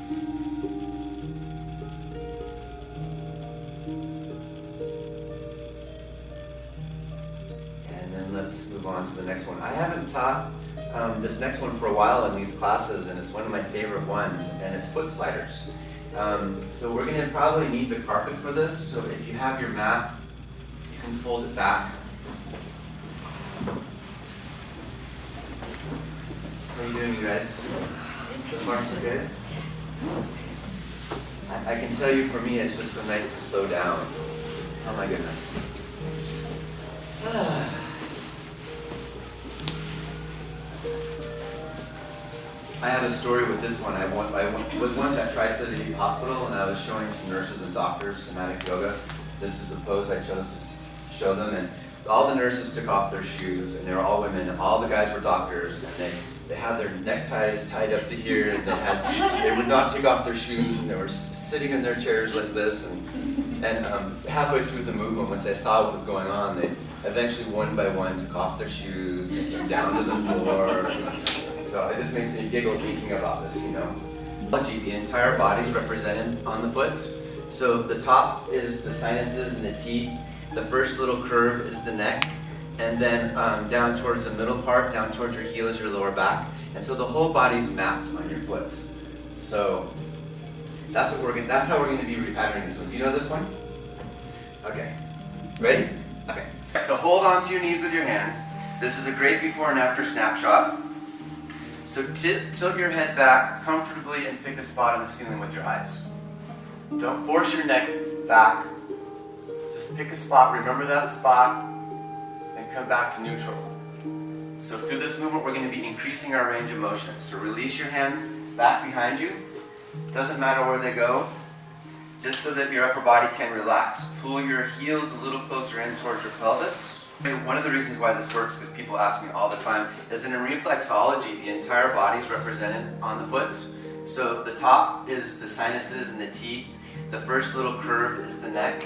then let's move on to the next one. I haven't taught this next one for a while in these classes, and it's one of my favorite ones, and it's foot sliders. So we're going to probably need the carpet for this, so if you have your mat, you can fold it back. How are you doing, you guys? So far, so good? I can tell you, for me, it's just so nice to slow down. Oh my goodness. I have a story with this one. I was once at Tri-City Hospital, and I was showing some nurses and doctors somatic yoga. This is the pose I chose to show them, and all the nurses took off their shoes, and they were all women, and all the guys were doctors, and they had their neckties tied up to here, and they would not take off their shoes, and they were sitting in their chairs like this, and halfway through the movement, once they saw what was going on, they eventually one by one took off their shoes, and came down to the floor. So it just makes me giggle thinking about this, you know. The entire body is represented on the foot. So the top is the sinuses and the teeth. The first little curve is the neck. And then down towards the middle part, down towards your heel is your lower back. And so the whole body's mapped on your foot. So that's how we're going to be repatterning this one. Do you know this one? Okay. Ready? Okay. So hold on to your knees with your hands. This is a great before and after snapshot. So tilt your head back comfortably and pick a spot on the ceiling with your eyes. Don't force your neck back. Just pick a spot, remember that spot, then come back to neutral. So through this movement, we're going to be increasing our range of motion. So release your hands back behind you. Doesn't matter where they go, just so that your upper body can relax. Pull your heels a little closer in towards your pelvis. One of the reasons why this works, because people ask me all the time, is in reflexology, the entire body is represented on the foot. So the top is the sinuses and the teeth. The first little curve is the neck.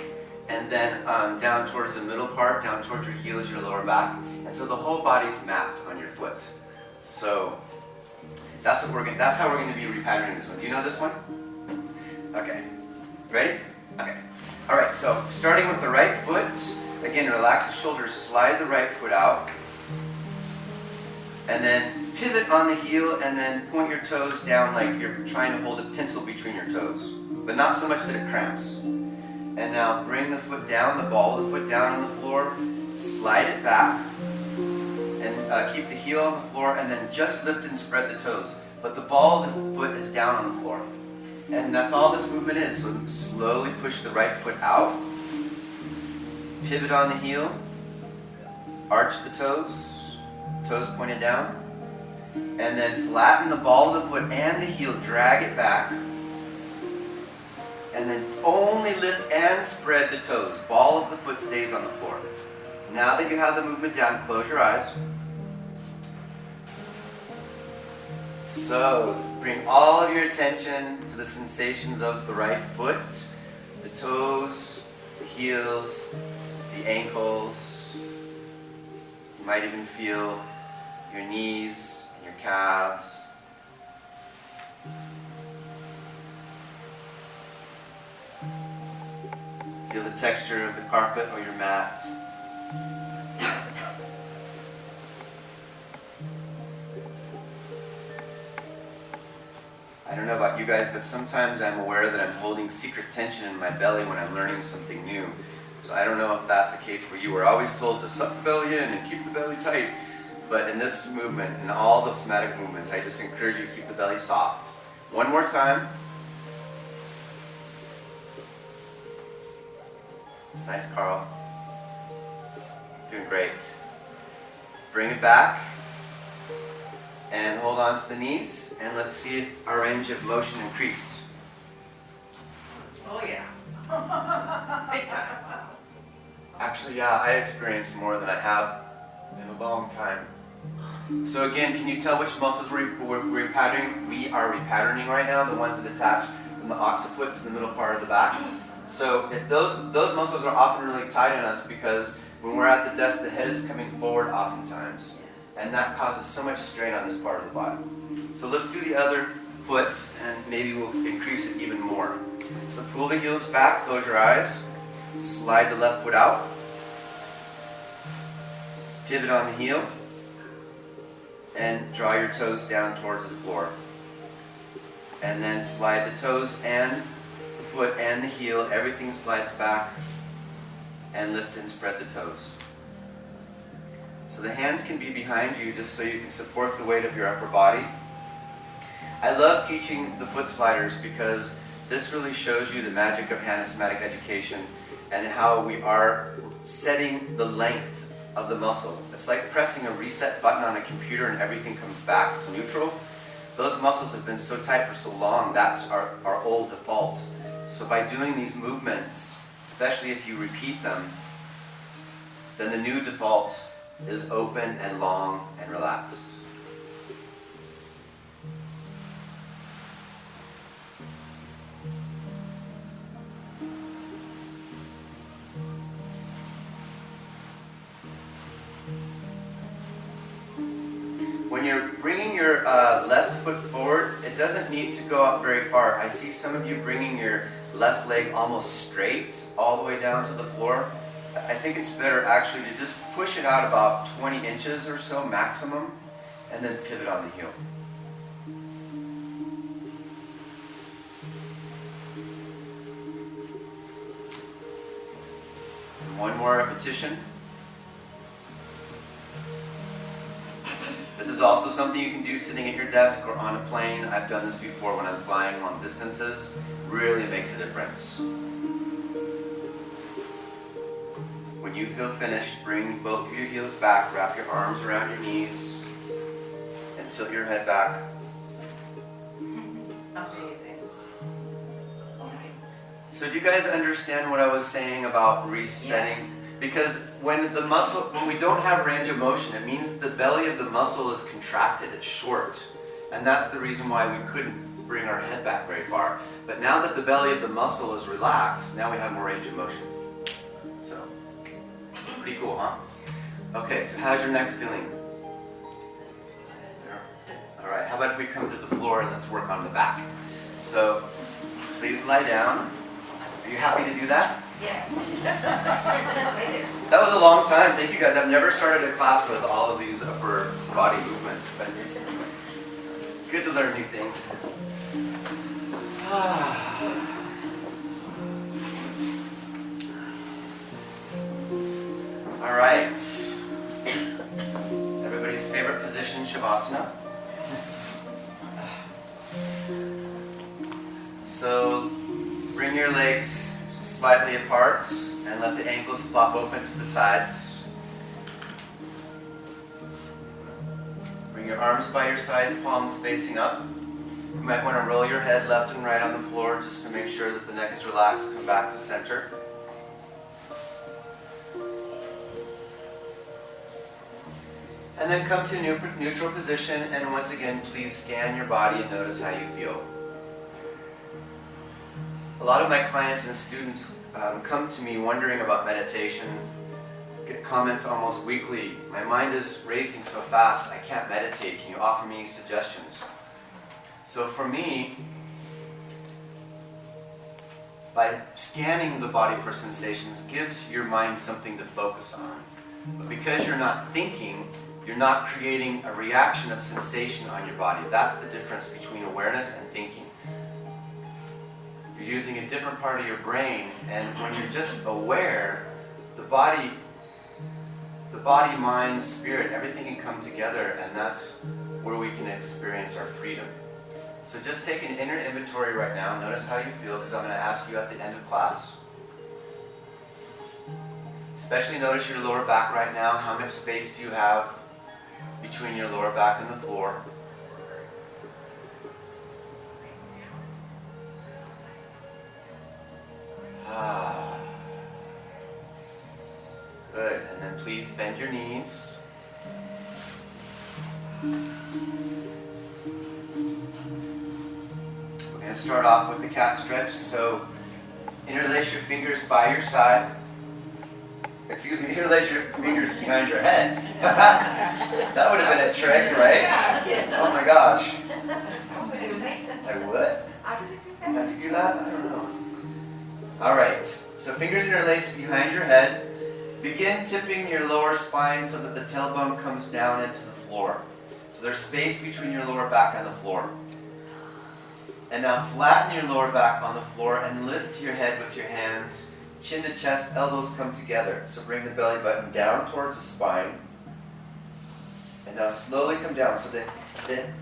And then down towards the middle part, down towards your heel is your lower back. And so the whole body's mapped on your foot. So that's how we're going to be repatterning this one. Do you know this one? Okay. Ready? Okay. All right, so starting with the right foot. Again, relax the shoulders, slide the right foot out. And then pivot on the heel and then point your toes down like you're trying to hold a pencil between your toes. But not so much that it cramps. And now bring the foot down, the ball of the foot down on the floor. Slide it back. And keep the heel on the floor and then just lift and spread the toes. But the ball of the foot is down on the floor. And that's all this movement is. So slowly push the right foot out. Pivot on the heel, arch the toes, toes pointed down, and then flatten the ball of the foot and the heel, drag it back, and then only lift and spread the toes. Ball of the foot stays on the floor. Now that you have the movement down, close your eyes. So, bring all of your attention to the sensations of the right foot, the toes, the heels, the ankles. You might even feel your knees and your calves. Feel the texture of the carpet or your mat. guys, but sometimes I'm aware that I'm holding secret tension in my belly when I'm learning something new. So I don't know if that's the case for you. We're always told to suck the belly in and keep the belly tight. But in this movement, in all the somatic movements, I just encourage you to keep the belly soft. One more time. Nice, Carl. Doing great. Bring it back. And hold on to the knees. And let's see if our range of motion increased. Oh yeah. Big time. Actually, yeah, I experienced more than I have in a long time. So again, can you tell which muscles we're repatterning? We are repatterning right now, the ones that attach from the occiput to the middle part of the back. So if those muscles are often really tight on us because when we're at the desk, the head is coming forward oftentimes. And that causes so much strain on this part of the body. So let's do the other foot and maybe we'll increase it even more. So pull the heels back, close your eyes, slide the left foot out, pivot on the heel, and draw your toes down towards the floor. And then slide the toes and the foot and the heel, everything slides back, and lift and spread the toes. So the hands can be behind you just so you can support the weight of your upper body. I love teaching the foot sliders because this really shows you the magic of somatic education and how we are setting the length of the muscle. It's like pressing a reset button on a computer and everything comes back to neutral. Those muscles have been so tight for so long, that's our old default. So by doing these movements, especially if you repeat them, then the new default is open and long and relaxed. When you're bringing your left foot forward, it doesn't need to go up very far. I see some of you bringing your left leg almost straight all the way down to the floor. I think it's better actually to just push it out about 20 inches or so maximum and then pivot on the heel. One more repetition. This is also something you can do sitting at your desk or on a plane. I've done this before when I'm flying long distances. Really makes a difference. When you feel finished, bring both of your heels back, wrap your arms around your knees, and tilt your head back. Amazing. So do you guys understand what I was saying about resetting? Yeah. Because when we don't have range of motion, it means the belly of the muscle is contracted, it's short. And that's the reason why we couldn't bring our head back very far. But now that the belly of the muscle is relaxed, now we have more range of motion. So, pretty cool, huh? Okay, so how's your neck's feeling? All right, how about if we come to the floor and let's work on the back? So, please lie down. Are you happy to do that? Yes. That was a long time. Thank you guys. I've never started a class with all of these upper body movements, but it's good to learn new things. All right. Everybody's favorite position, Shavasana. So bring your legs slightly apart and let the ankles flop open to the sides. Bring your arms by your sides, palms facing up. You might want to roll your head left and right on the floor just to make sure that the neck is relaxed. Come back to center. And then come to a neutral position, and once again, please scan your body and notice how you feel. A lot of my clients and students come to me wondering about meditation, get comments almost weekly. My mind is racing so fast, I can't meditate. Can you offer me suggestions? So for me, by scanning the body for sensations gives your mind something to focus on. But because you're not thinking, you're not creating a reaction of sensation on your body. That's the difference between awareness and thinking. using a different part of your brain, and when you're just aware, the body, mind, spirit, everything can come together, and that's where we can experience our freedom. So just take an inner inventory right now. Notice how you feel, because I'm going to ask you at the end of class. Especially notice your lower back right now. How much space do you have between your lower back and the floor? Good. And then please bend your knees. We're going to start off with the cat stretch. So interlace your fingers by your side. Excuse me, interlace your fingers behind your head. That would have been a trick, right? Oh my gosh. Like what? How did you do that? How do you do that? I don't know. Alright, so fingers interlaced behind your head. Begin tipping your lower spine so that the tailbone comes down into the floor. So there's space between your lower back and the floor. And now flatten your lower back on the floor and lift your head with your hands. Chin to chest, elbows come together. So bring the belly button down towards the spine. And now slowly come down. So the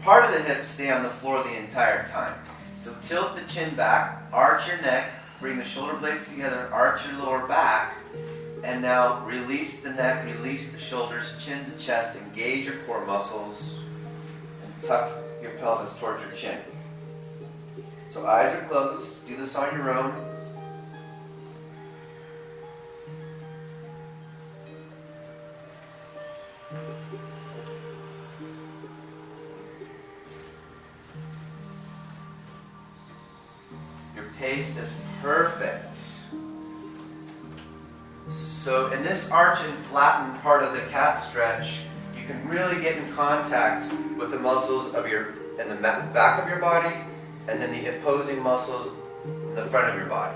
part of the hips stay on the floor the entire time. So tilt the chin back, arch your neck, bring the shoulder blades together, arch your lower back. And now release the neck, release the shoulders, chin to chest, engage your core muscles, and tuck your pelvis towards your chin. So eyes are closed. Do this on your own. Your pace is perfect. So in this arch and flatten part of the cat stretch, you can really get in contact with the muscles of in the back of your body, and then the opposing muscles in the front of your body.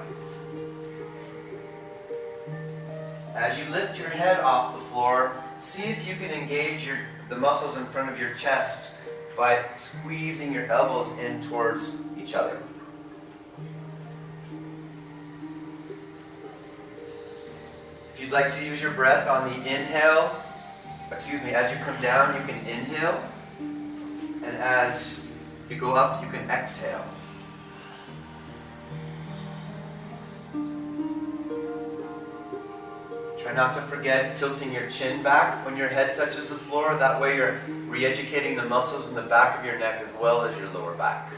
As you lift your head off the floor, see if you can engage the muscles in front of your chest by squeezing your elbows in towards each other. If you'd like to use your breath on the inhale, as you come down, you can inhale. And as you go up, you can exhale. Try not to forget tilting your chin back when your head touches the floor. That way you're re-educating the muscles in the back of your neck as well as your lower back.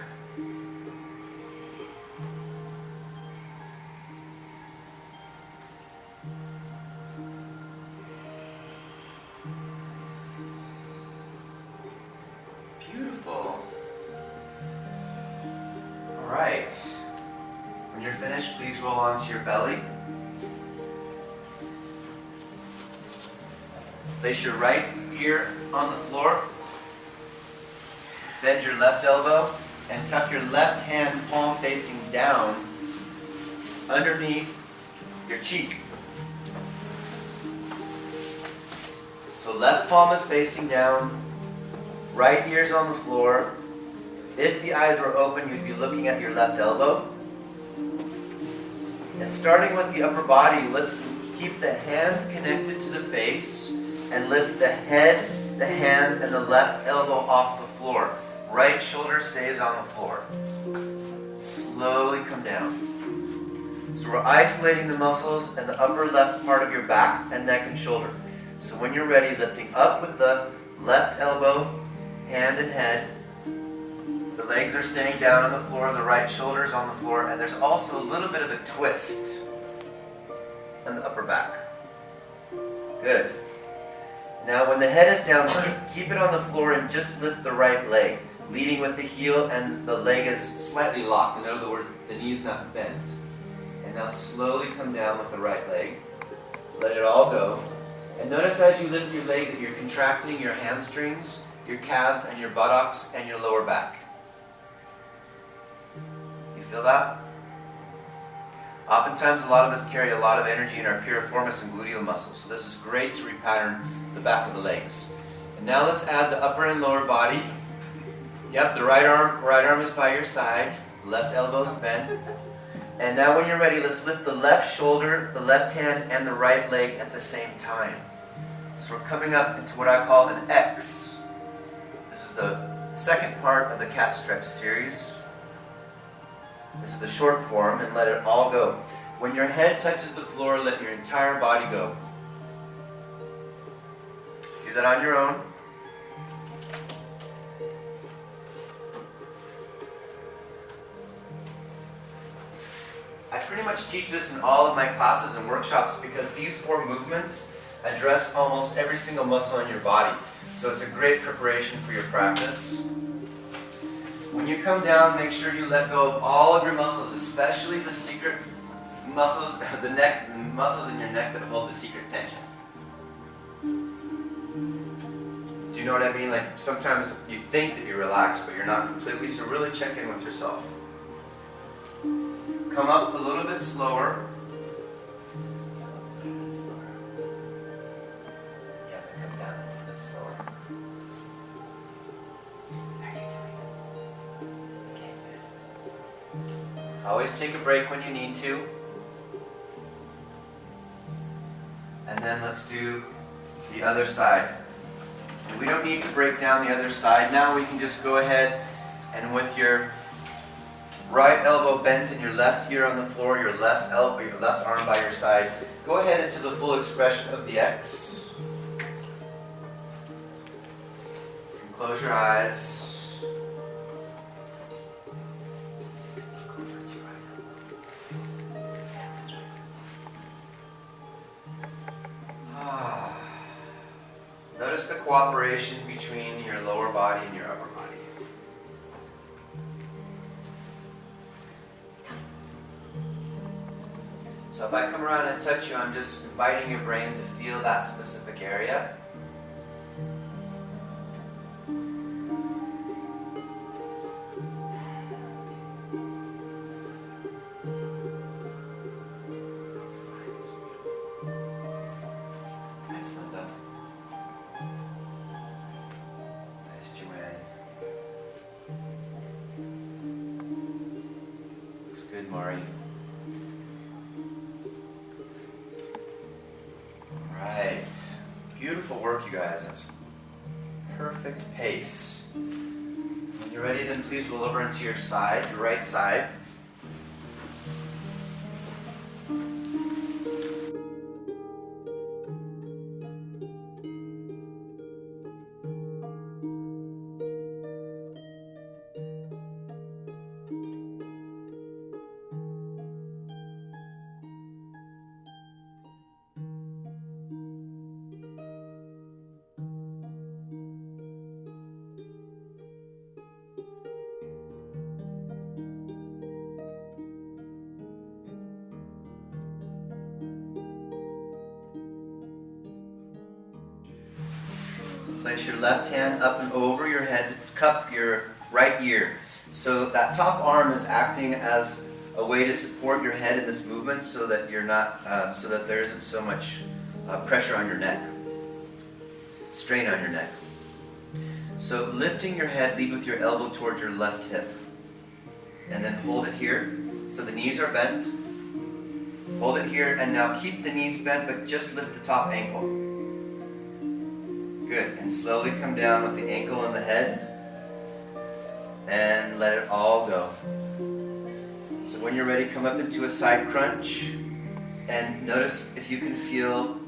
Beautiful. All right. When you're finished, please roll onto your belly. Place your right ear on the floor. Bend your left elbow and tuck your left hand palm facing down underneath your cheek. So left palm is facing down, right ear's on the floor. If the eyes were open, you'd be looking at your left elbow. And starting with the upper body, let's keep the hand connected to the face and lift the head, the hand, and the left elbow off the floor. Right shoulder stays on the floor. Slowly come down. So we're isolating the muscles in the upper left part of your back and neck and shoulder. So when you're ready, lifting up with the left elbow, hand and head. The legs are staying down on the floor, the right shoulder's on the floor, and there's also a little bit of a twist in the upper back. Good. Now when the head is down, keep it on the floor and just lift the right leg, leading with the heel and the leg is slightly locked. In other words, the knee's not bent. And now slowly come down with the right leg. Let it all go. And notice as you lift your leg that you're contracting your hamstrings, your calves, and your buttocks, and your lower back. You feel that? Oftentimes, a lot of us carry a lot of energy in our piriformis and gluteal muscles, so this is great to repattern the back of the legs. And now let's add the upper and lower body. Yep, the right arm is by your side, left elbow's bent. And now when you're ready, let's lift the left shoulder, the left hand, and the right leg at the same time. So we're coming up into what I call an X. This is the second part of the cat stretch series. This is the short form, and let it all go. When your head touches the floor, let your entire body go. Do that on your own. I pretty much teach this in all of my classes and workshops because these 4 movements address almost every single muscle in your body. So it's a great preparation for your practice. When you come down, make sure you let go of all of your muscles, especially the secret muscles, the neck, muscles in your neck that hold the secret tension. Do you know what I mean? Like sometimes you think that you're relaxed, but you're not completely, so really check in with yourself. Come up a little bit slower. Yeah, but come down a little bit slower. How are you doing? Okay, good. Always take a break when you need to. And then let's do the other side. And we don't need to break down the other side now. We can just go ahead and with your right elbow bent and your left ear on the floor, your left elbow, your left arm by your side, go ahead into the full expression of the X. And close your eyes. Notice the cooperation between your lower body and your upper body. So if I come around and touch you, I'm just inviting your brain to feel that specific area. Nice, Linda. Nice, Joanne. Looks good, Maury. Right. Beautiful work, you guys. That's perfect pace. When you're ready, then please roll over into your side, your right side. Place your left hand up and over your head to cup your right ear. So that top arm is acting as a way to support your head in this movement, so that you're not, so that there isn't so much pressure on your neck, strain on your neck. So lifting your head, lead with your elbow towards your left hip, and then hold it here. So the knees are bent. Hold it here, and now keep the knees bent, but just lift the top ankle. Good, and slowly come down with the ankle and the head, and let it all go. So when you're ready, come up into a side crunch, and notice if you can feel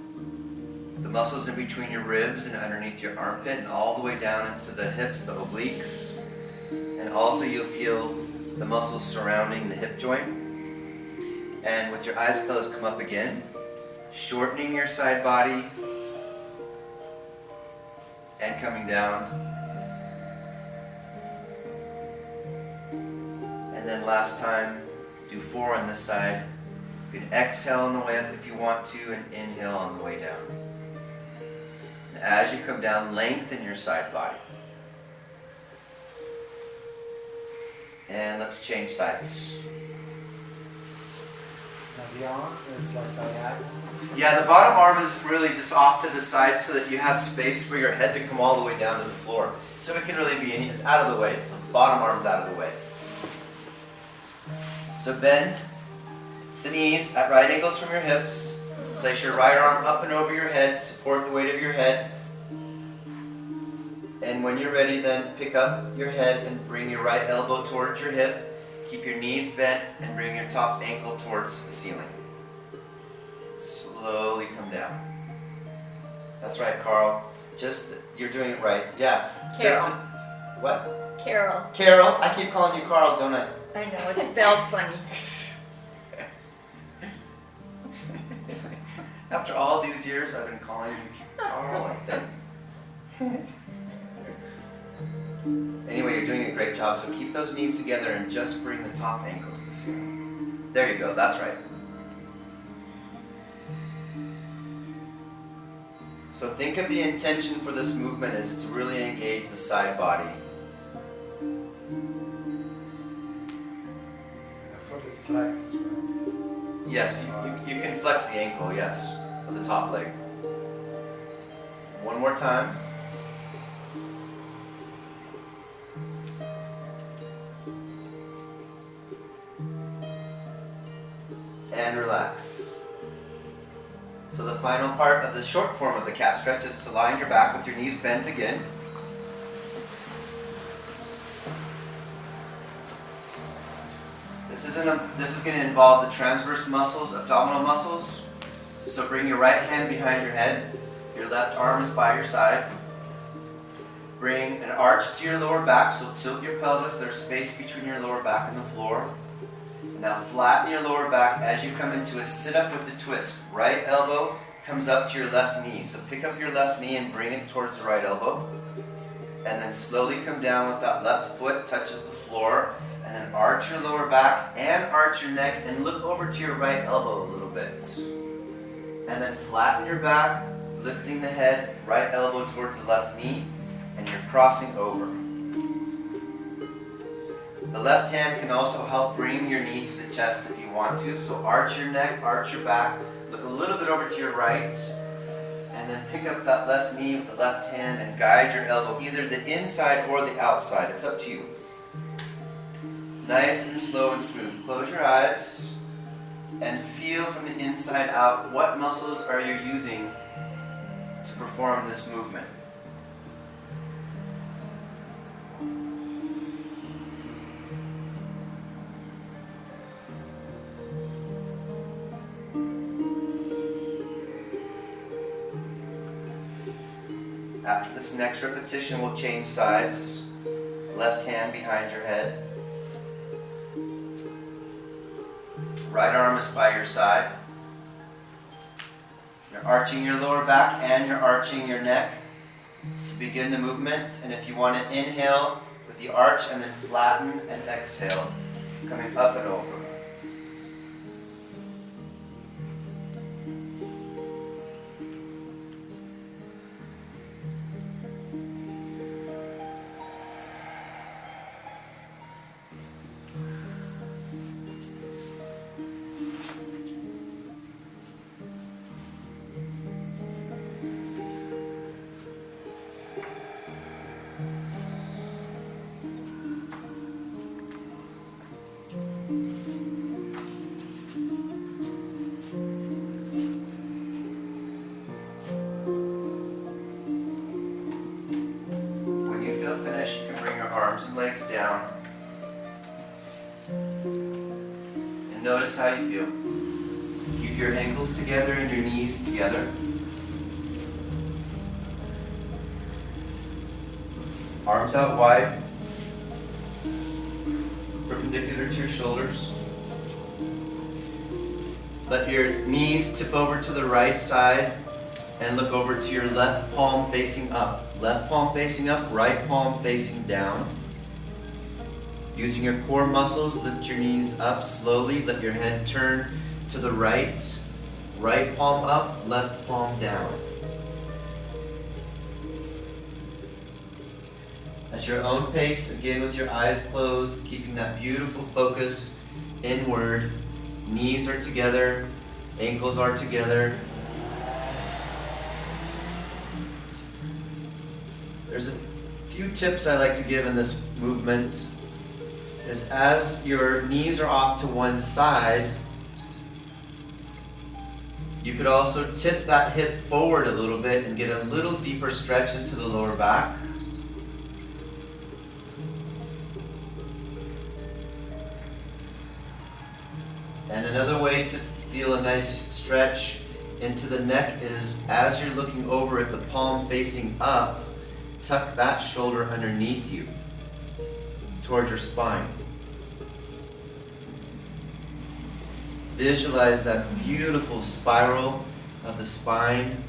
the muscles in between your ribs and underneath your armpit, and all the way down into the hips, the obliques, and also you'll feel the muscles surrounding the hip joint. And with your eyes closed, come up again, shortening your side body, and coming down. And then last time, do 4 on this side. You can exhale on the way up if you want to, and inhale on the way down. And as you come down, lengthen your side body. And let's change sides. Now the arm is like diagonal. Yeah, the bottom arm is really just off to the side so that you have space for your head to come all the way down to the floor. So it can really be, it's out of the way. The bottom arm's out of the way. So bend the knees at right angles from your hips. Place your right arm up and over your head to support the weight of your head. And when you're ready, then pick up your head and bring your right elbow towards your hip. Keep your knees bent and bring your top ankle towards the ceiling. Slowly come down. That's right, Carl. You're doing it right. Yeah. Carol. What? Carol. Carol. I keep calling you Carl, don't I? I know, it's spelled funny. After all these years, I've been calling you Carl, I think. Anyway, you're doing a great job, so keep those knees together and just bring the top ankle to the ceiling. There you go, that's right. So think of the intention for this movement is to really engage the side body. The foot is flexed. Yes, you can flex the ankle, yes, of the top leg. One more time. And relax. So the final part of the short form of the cat stretch is to lie on your back with your knees bent again. This is going to involve the transverse muscles, abdominal muscles. So bring your right hand behind your head. Your left arm is by your side. Bring an arch to your lower back, so tilt your pelvis. There's space between your lower back and the floor. Now flatten your lower back as you come into a sit-up with the twist. Right elbow comes up to your left knee. So pick up your left knee and bring it towards the right elbow. And then slowly come down with that left foot touches the floor. And then arch your lower back and arch your neck and look over to your right elbow a little bit. And then flatten your back, lifting the head, right elbow towards the left knee, and you're crossing over. The left hand can also help bring your knee to the chest if you want to. So arch your neck, arch your back, look a little bit over to your right, and then pick up that left knee with the left hand and guide your elbow, either the inside or the outside. It's up to you. Nice and slow and smooth. Close your eyes and feel from the inside out what muscles are you using to perform this movement. After this next repetition, we'll change sides. Left hand behind your head. Right arm is by your side. You're arching your lower back and you're arching your neck to begin the movement. And if you want to inhale with the arch and then flatten and exhale, coming up and over. Legs down. And notice how you feel. Keep your ankles together and your knees together. Arms out wide. Perpendicular to your shoulders. Let your knees tip over to the right side and look over to your left palm facing up. Left palm facing up, right palm facing down. Using your core muscles, lift your knees up slowly. Let your head turn to the right. Right palm up, left palm down. At your own pace, again with your eyes closed, keeping that beautiful focus inward. Knees are together, ankles are together. There's a few tips I like to give in this movement. Is as your knees are off to one side, You could also tip that hip forward a little bit and get a little deeper stretch into the lower back. And another way to feel a nice stretch into the neck is as you're looking over it, the palm facing up, tuck that shoulder underneath you towards your spine. Visualize that beautiful spiral of the spine.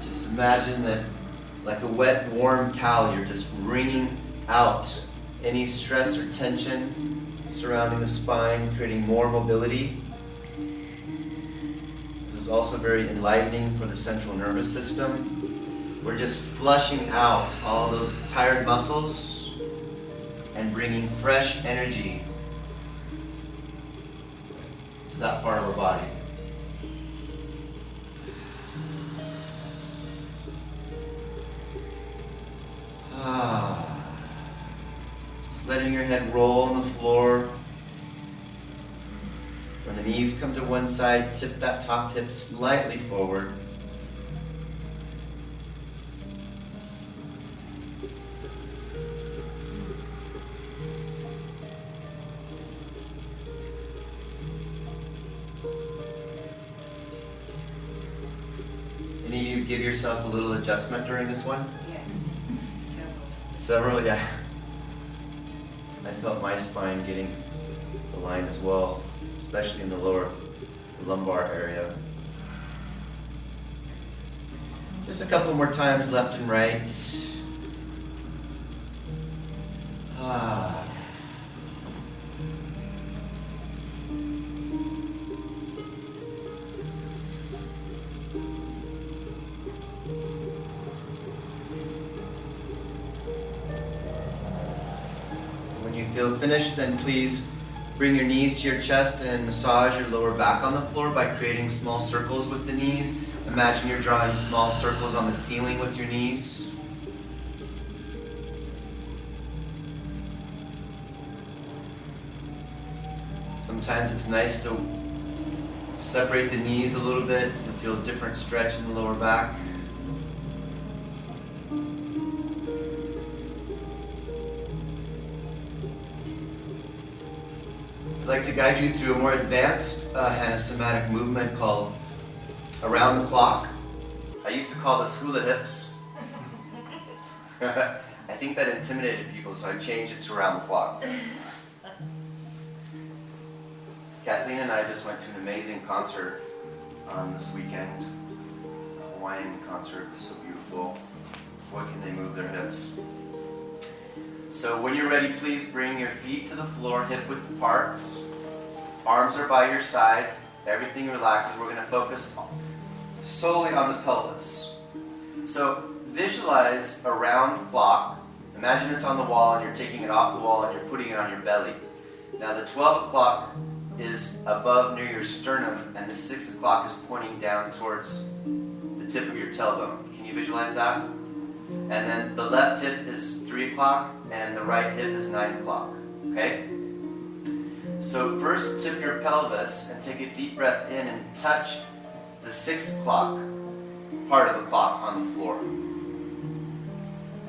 Just imagine that like a wet, warm towel, you're just wringing out any stress or tension surrounding the spine, creating more mobility. This is also very enlightening for the central nervous system. We're just flushing out all those tired muscles and bringing fresh energy to that part of our body. Just letting your head roll on the floor. When the knees come to one side, tip that top hip slightly forward. Any of you give yourself a little adjustment during this one? Yes. Several, yeah. I felt my spine getting aligned as well, especially in the lower lumbar area. Just a couple more times left and right. When you feel finished, then please bring your knees to your chest and massage your lower back on the floor by creating small circles with the knees. Imagine you're drawing small circles on the ceiling with your knees. Sometimes it's nice to separate the knees a little bit and feel a different stretch in the lower back. I'd like to guide you through a more advanced somatic movement called around the clock. I used to call this hula hips. I think that intimidated people, so I changed it to around the clock. Kathleen and I just went to an amazing concert this weekend. A Hawaiian concert. It was so beautiful. Boy, can they move their hips. So when you're ready, please bring your feet to the floor, hip width apart. Arms are by your side. Everything relaxes. We're going to focus solely on the pelvis. So visualize a round clock. Imagine it's on the wall and you're taking it off the wall and you're putting it on your belly. Now the 12 o'clock is above near your sternum and the 6 o'clock is pointing down towards the tip of your tailbone. Can you visualize that? And then the left hip is 3 o'clock and the right hip is 9 o'clock. Okay? So first tip your pelvis and take a deep breath in and touch the 6 o'clock part of the clock on the floor.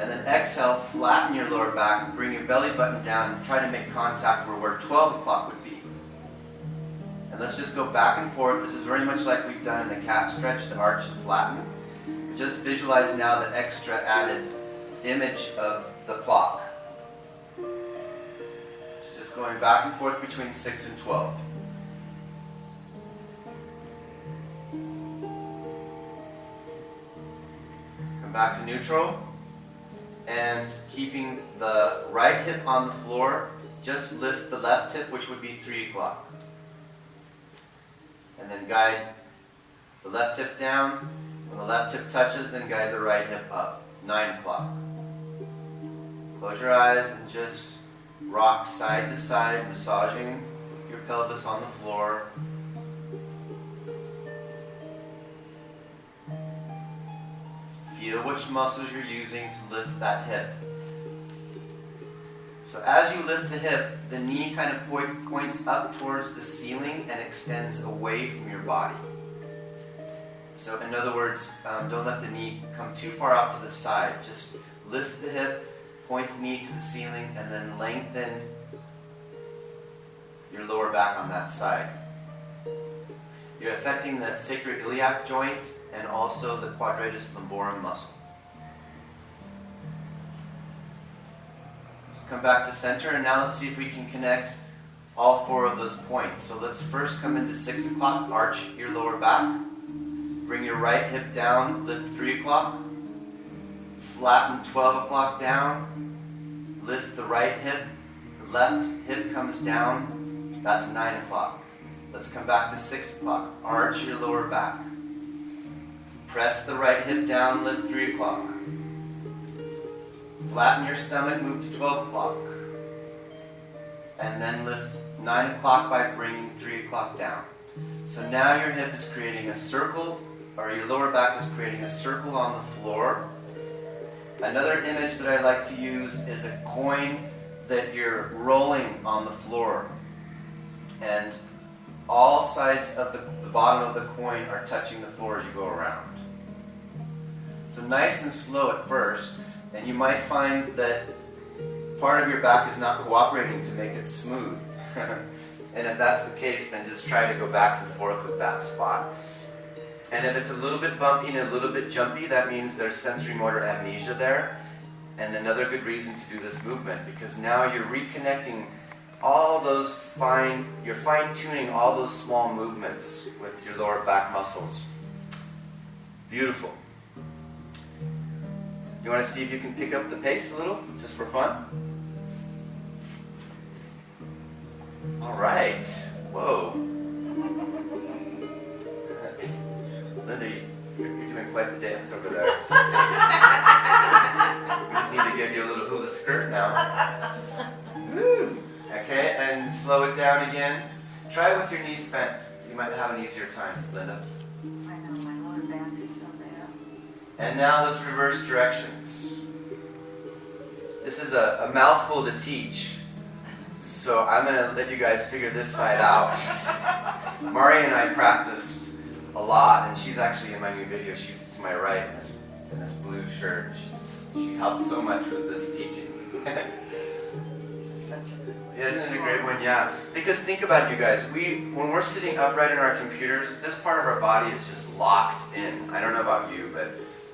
And then exhale, flatten your lower back, bring your belly button down and try to make contact where 12 o'clock would be. And let's just go back and forth. This is very much like we've done in the cat stretch, the arch and flatten. Just visualize now the extra added image of the clock. It's just going back and forth between 6 and 12. Come back to neutral. And keeping the right hip on the floor, just lift the left hip, which would be 3 o'clock. And then guide the left hip down. When the left hip touches, then guide the right hip up. 9 o'clock. Close your eyes and just rock side to side, massaging your pelvis on the floor. Feel which muscles you're using to lift that hip. So as you lift the hip, the knee kind of points up towards the ceiling and extends away from your body. So in other words, don't let the knee come too far out to the side. Just lift the hip, point the knee to the ceiling, and then lengthen your lower back on that side. You're affecting the sacroiliac joint and also the quadratus lumborum muscle. Let's come back to center, and now let's see if we can connect all 4 of those points. So let's first come into 6 o'clock, arch your lower back. Bring your right hip down, lift 3 o'clock. Flatten 12 o'clock down. Lift the right hip. The left hip comes down. That's 9 o'clock. Let's come back to 6 o'clock. Arch your lower back. Press the right hip down, lift 3 o'clock. Flatten your stomach, move to 12 o'clock. And then lift 9 o'clock by bringing 3 o'clock down. So now your hip is creating a circle, or your lower back is creating a circle on the floor. Another image that I like to use is a coin that you're rolling on the floor. And all sides of the bottom of the coin are touching the floor as you go around. So nice and slow at first, and you might find that part of your back is not cooperating to make it smooth. And if that's the case, then just try to go back and forth with that spot. And if it's a little bit bumpy and a little bit jumpy, that means there's sensory motor amnesia there. And another good reason to do this movement, because now you're reconnecting all those you're fine-tuning all those small movements with your lower back muscles. Beautiful. You want to see if you can pick up the pace a little, just for fun? All right. Whoa. Linda, you're doing quite the dance over there. We just need to give you a little hula skirt now. Woo. Okay, and slow it down again. Try it with your knees bent. You might have an easier time, Linda. I know, my lower back is so bad. And now let's reverse directions. This is a mouthful to teach, so I'm going to let you guys figure this side out. Mari and I practiced a lot, and she's actually in my new video. She's to my right in this blue shirt. She helped so much with this teaching. Such a good one. Isn't it a great one? Yeah. Because think about it, you guys. When we're sitting upright in our computers, this part of our body is just locked in. I don't know about you, but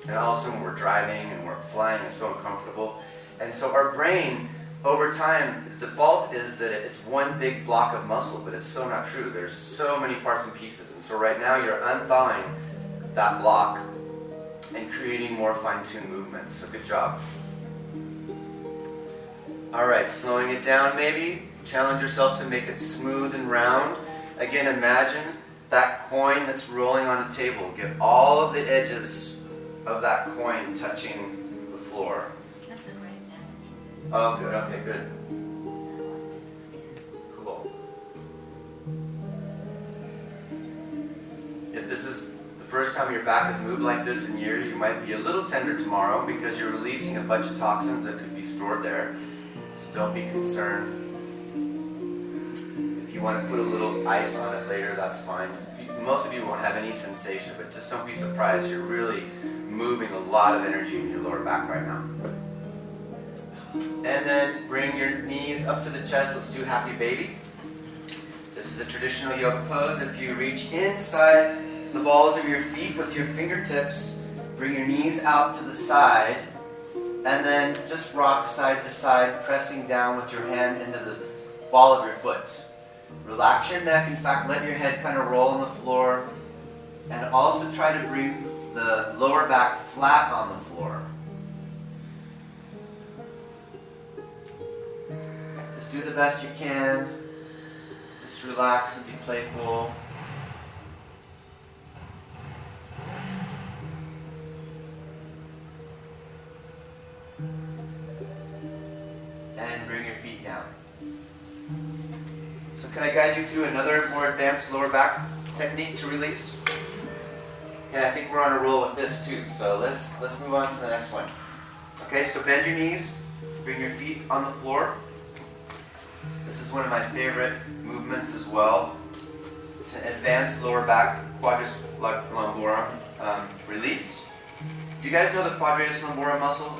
and also when we're driving and we're flying, it's so uncomfortable. And so our brain, over time, the default is that it's one big block of muscle, but it's so not true. There's so many parts and pieces. And so right now you're unthawing that block and creating more fine-tuned movements. So good job. All right, slowing it down maybe. Challenge yourself to make it smooth and round. Again, imagine that coin that's rolling on a table. Get all of the edges of that coin touching the floor. That's a great analogy. Oh, good. Okay, good. Cool. If this is the first time your back has moved like this in years, you might be a little tender tomorrow because you're releasing a bunch of toxins that could be stored there. So don't be concerned. If you want to put a little ice on it later, that's fine. Most of you won't have any sensation, but just don't be surprised. You're really moving a lot of energy in your lower back right now. And then bring your knees up to the chest. Let's do Happy Baby. This is a traditional yoga pose. If you reach inside the balls of your feet with your fingertips, bring your knees out to the side, and then just rock side to side, pressing down with your hand into the ball of your foot. Relax your neck. In fact, let your head kind of roll on the floor, and also try to bring the lower back flat on the floor. Just do the best you can. Just relax and be playful. And bring your feet down. So can I guide you through another more advanced lower back technique to release? Okay, I think we're on a roll with this too, so let's move on to the next one. Okay, so bend your knees, bring your feet on the floor. This is one of my favorite movements as well. It's an advanced lower back quadratus lumborum release. Do you guys know the quadratus lumborum muscle?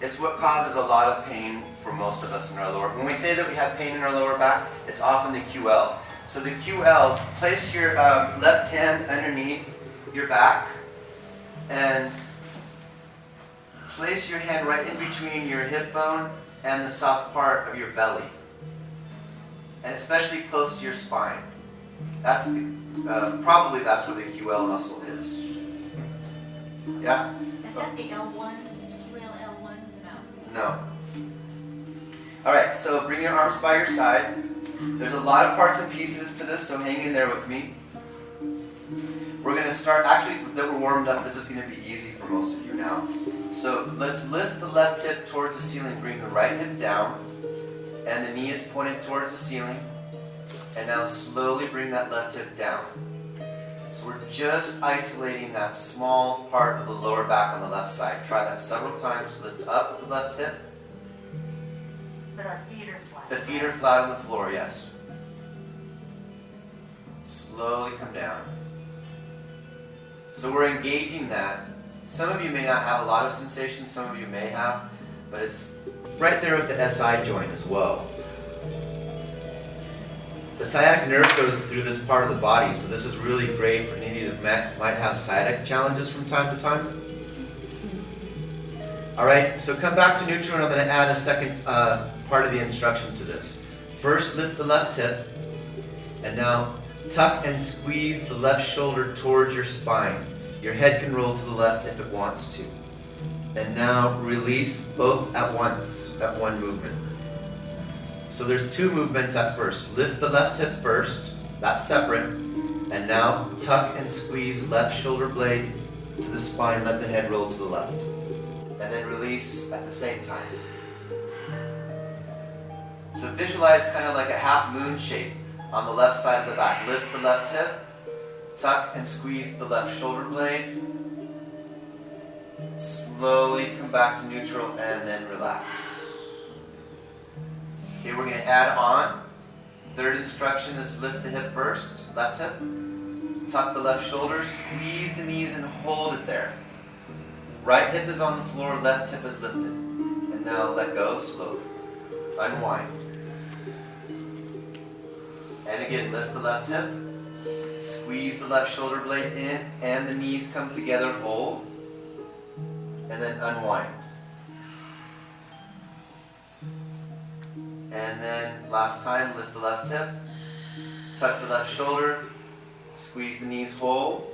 It's what causes a lot of pain for most of us in our lower. When we say that we have pain in our lower back, it's often the QL. So the QL, place your left hand underneath your back and place your hand right in between your hip bone and the soft part of your belly, and especially close to your spine. That's probably that's where the QL muscle is. Yeah? Is that the L1? Is QL L1? No. No. Alright, so bring your arms by your side. There's a lot of parts and pieces to this, so hang in there with me. We're going to start, actually, that we're warmed up, this is going to be easy for most of you now. So let's lift the left hip towards the ceiling, bring the right hip down, and the knee is pointed towards the ceiling. And now slowly bring that left hip down. So we're just isolating that small part of the lower back on the left side. Try that several times. Lift up with the left hip. But our feet are flat. The feet are flat on the floor, yes. Slowly come down. So we're engaging that. Some of you may not have a lot of sensation, some of you may have, but it's right there with the SI joint as well. The sciatic nerve goes through this part of the body, so this is really great for any of you that might have sciatic challenges from time to time. Alright, so come back to neutral, and I'm going to add a second part of the instruction to this. First, lift the left hip, and now tuck and squeeze the left shoulder towards your spine. Your head can roll to the left if it wants to. And now release both at once, at one movement. So there's two movements at first. Lift the left hip first, that's separate. And now tuck and squeeze left shoulder blade to the spine, let the head roll to the left. And then release at the same time. So visualize kind of like a half moon shape on the left side of the back. Lift the left hip, tuck and squeeze the left shoulder blade. Slowly come back to neutral and then relax. Okay, we're going to add on. Third instruction is lift the hip first, left hip. Tuck the left shoulder, squeeze the knees and hold it there. Right hip is on the floor, left hip is lifted. And now let go slowly. Unwind. And again, lift the left hip. Squeeze the left shoulder blade in and the knees come together, hold. And then unwind. And then last time, lift the left hip, tuck the left shoulder, squeeze the knees whole,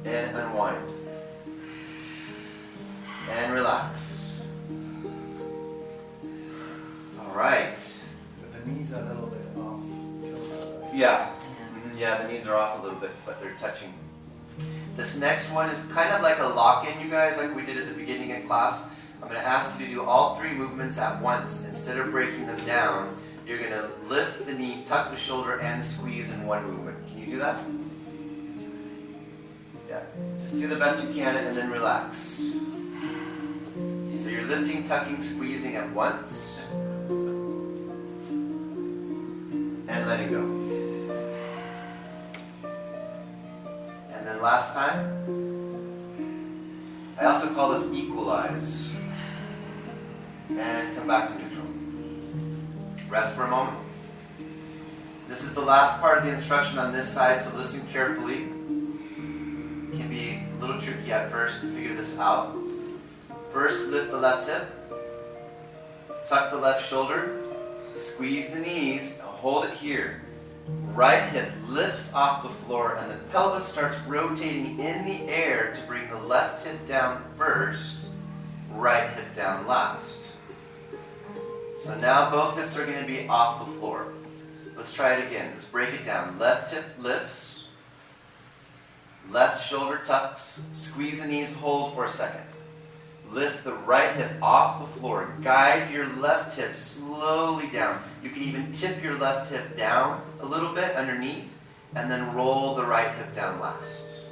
and unwind. And relax. All right. But the knees are a little bit off. Yeah. Yeah, the knees are off a little bit, but they're touching. This next one is kind of like a lock-in, you guys, like we did at the beginning of class. I'm going to ask you to do all three movements at once. Instead of breaking them down, you're going to lift the knee, tuck the shoulder, and squeeze in one movement. Can you do that? Yeah. Just do the best you can and then relax. So you're lifting, tucking, squeezing at once. And letting go. And then last time. I also call this equalize. And come back to neutral. Rest for a moment. This is the last part of the instruction on this side, so listen carefully. It can be a little tricky at first to figure this out. First, lift the left hip. Tuck the left shoulder. Squeeze the knees. Hold it here. Right hip lifts off the floor and the pelvis starts rotating in the air to bring the left hip down first, right hip down last. So now both hips are going to be off the floor. Let's try it again. Let's break it down. Left hip lifts. Left shoulder tucks. Squeeze the knees, hold for a second. Lift the right hip off the floor. Guide your left hip slowly down. You can even tip your left hip down a little bit underneath and then roll the right hip down last.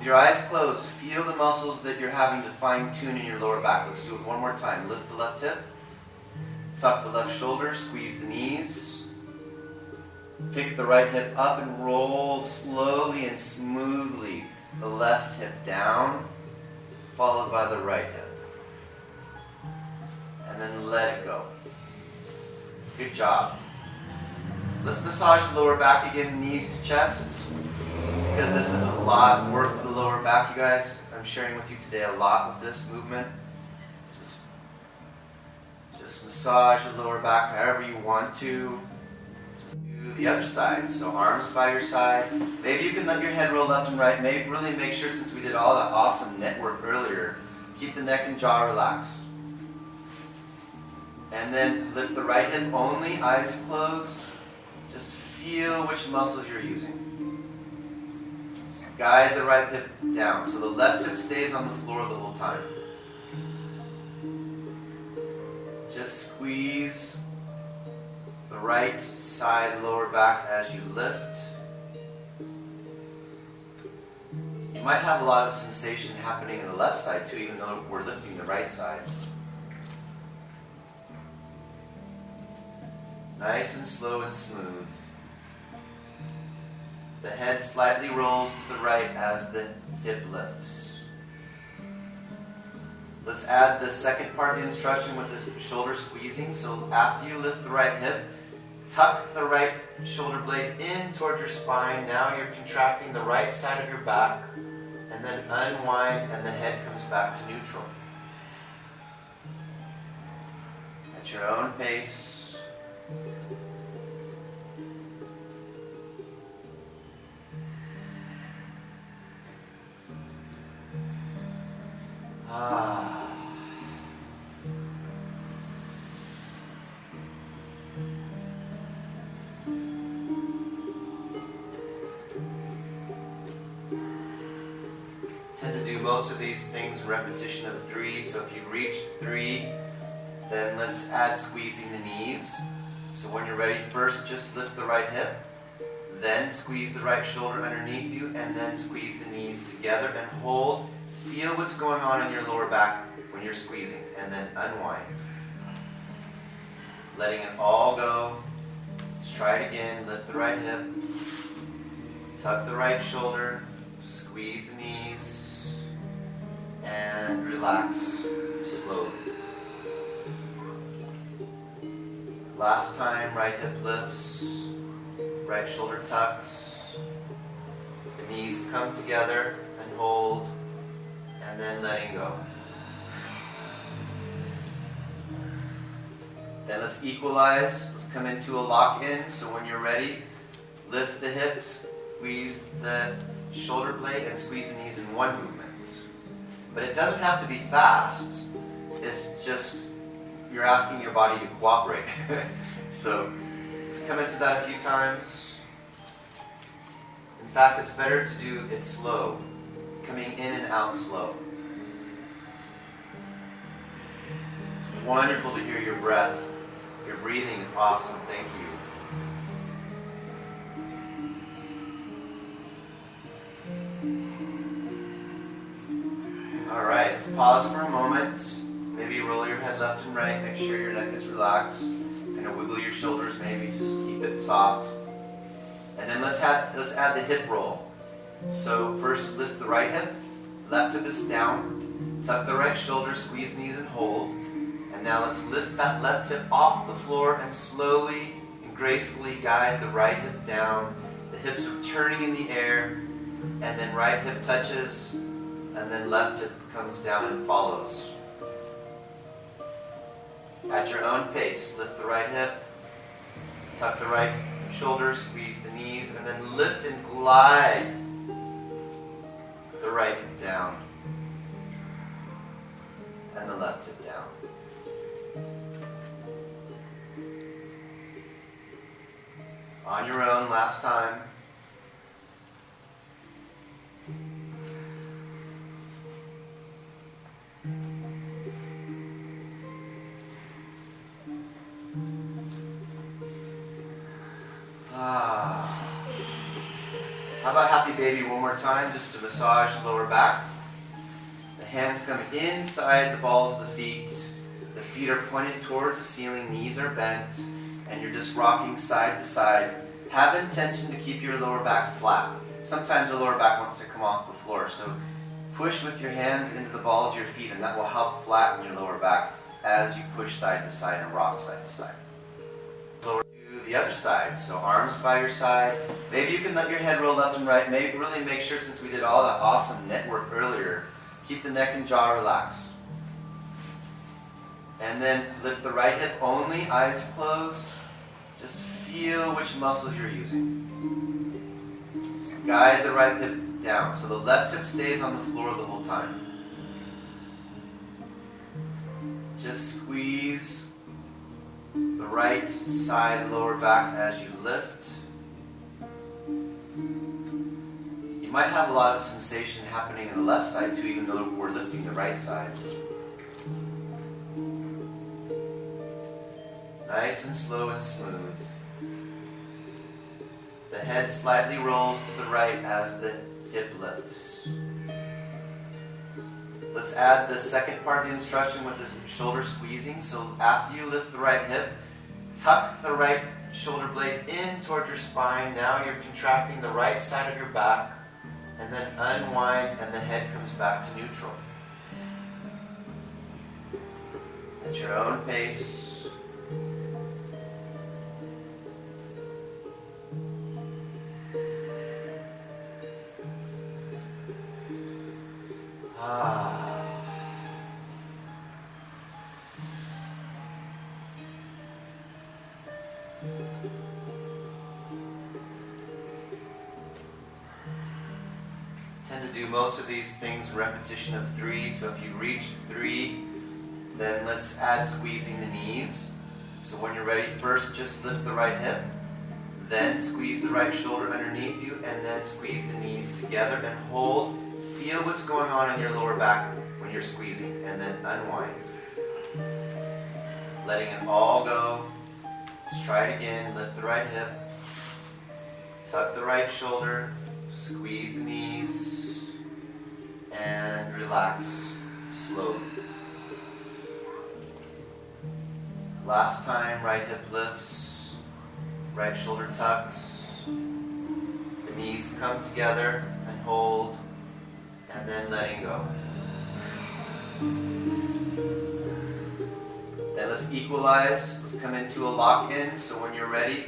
With your eyes closed, feel the muscles that you're having to fine tune in your lower back. Let's do it one more time. Lift the left hip, tuck the left shoulder, squeeze the knees. Pick the right hip up and roll slowly and smoothly the left hip down, followed by the right hip. And then let it go. Good job. Let's massage the lower back again, knees to chest. Just because this is a lot of work with the lower back, you guys. I'm sharing with you today a lot with this movement. Just massage the lower back however you want to. Just do the other side. So arms by your side. Maybe you can let your head roll left and right. Maybe really make sure, since we did all that awesome neck work earlier, keep the neck and jaw relaxed. And then lift the right hip only, eyes closed. Just feel which muscles you're using. So guide the right hip down. So the left hip stays on the floor the whole time. Just squeeze the right side lower back as you lift. You might have a lot of sensation happening in the left side too, even though we're lifting the right side. Nice and slow and smooth. The head slightly rolls to the right as the hip lifts. Let's add the second part of the instruction with the shoulder squeezing. So after you lift the right hip, tuck the right shoulder blade in towards your spine. Now you're contracting the right side of your back, and then unwind and the head comes back to neutral. At your own pace. Tend to do most of these things in repetition of 3. So if you've reached 3, then let's add squeezing the knees. So when you're ready, first just lift the right hip, then squeeze the right shoulder underneath you, and then squeeze the knees together and hold. Feel what's going on in your lower back when you're squeezing, and then unwind. Letting it all go. Let's try it again. Lift the right hip, tuck the right shoulder, squeeze the knees, and relax slowly. Last time, right hip lifts, right shoulder tucks, the knees come together and hold, and then letting go. Then let's equalize. Let's come into a lock-in. So when you're ready, lift the hips, squeeze the shoulder blade, and squeeze the knees in one movement. But it doesn't have to be fast. It's just you're asking your body to cooperate. So let's come into that a few times. In fact, it's better to do it slow, coming in and out slow. It's wonderful to hear your breath. Your breathing is awesome. Thank you. All right, let's pause for a moment. Maybe roll your head left and right. Make sure your neck is relaxed. Kind of wiggle your shoulders. Maybe just keep it soft. And then let's add the hip roll. So first, lift the right hip. Left hip is down. Tuck the right shoulder. Squeeze knees and hold. And now let's lift that left hip off the floor and slowly and gracefully guide the right hip down. The hips are turning in the air. And then right hip touches. And then left hip comes down and follows. At your own pace, lift the right hip, tuck the right shoulder, squeeze the knees, and then lift and glide the right hip down and the left hip down. On your own, last time. How about happy Happy Baby one more time, just to massage the lower back. The hands come inside the balls of the feet. The feet are pointed towards the ceiling, knees are bent, and you're just rocking side to side. Have intention to keep your lower back flat. Sometimes the lower back wants to come off the floor, so push with your hands into the balls of your feet, and that will help flatten your lower back as you push side to side and rock side to side. Lower to the other side, so arms by your side. Maybe you can let your head roll left and right. Maybe really make sure, since we did all that awesome neck work earlier, keep the neck and jaw relaxed. And then lift the right hip only, eyes closed. Just feel which muscles you're using. So guide the right hip down, so the left hip stays on the floor the whole time. Just squeeze the right side lower back as you lift. You might have a lot of sensation happening in the left side too, even though we're lifting the right side. Nice and slow and smooth. The head slightly rolls to the right as the hip lifts. Let's add the second part of the instruction with the shoulder squeezing. So after you lift the right hip, tuck the right shoulder blade in toward your spine. Now you're contracting the right side of your back, and then unwind and the head comes back to neutral. At your own pace. Tend to do most of these things in repetition of 3. So if you reach 3, then let's add squeezing the knees. So when you're ready, first just lift the right hip, then squeeze the right shoulder underneath you, and then squeeze the knees together and hold. Feel what's going on in your lower back when you're squeezing, and then unwind. Letting it all go. Let's try it again. Lift the right hip, tuck the right shoulder, squeeze the knees, and relax slowly. Last time, right hip lifts, right shoulder tucks, the knees come together and hold, and then letting go. Then let's equalize. Let's come into a lock-in. So when you're ready,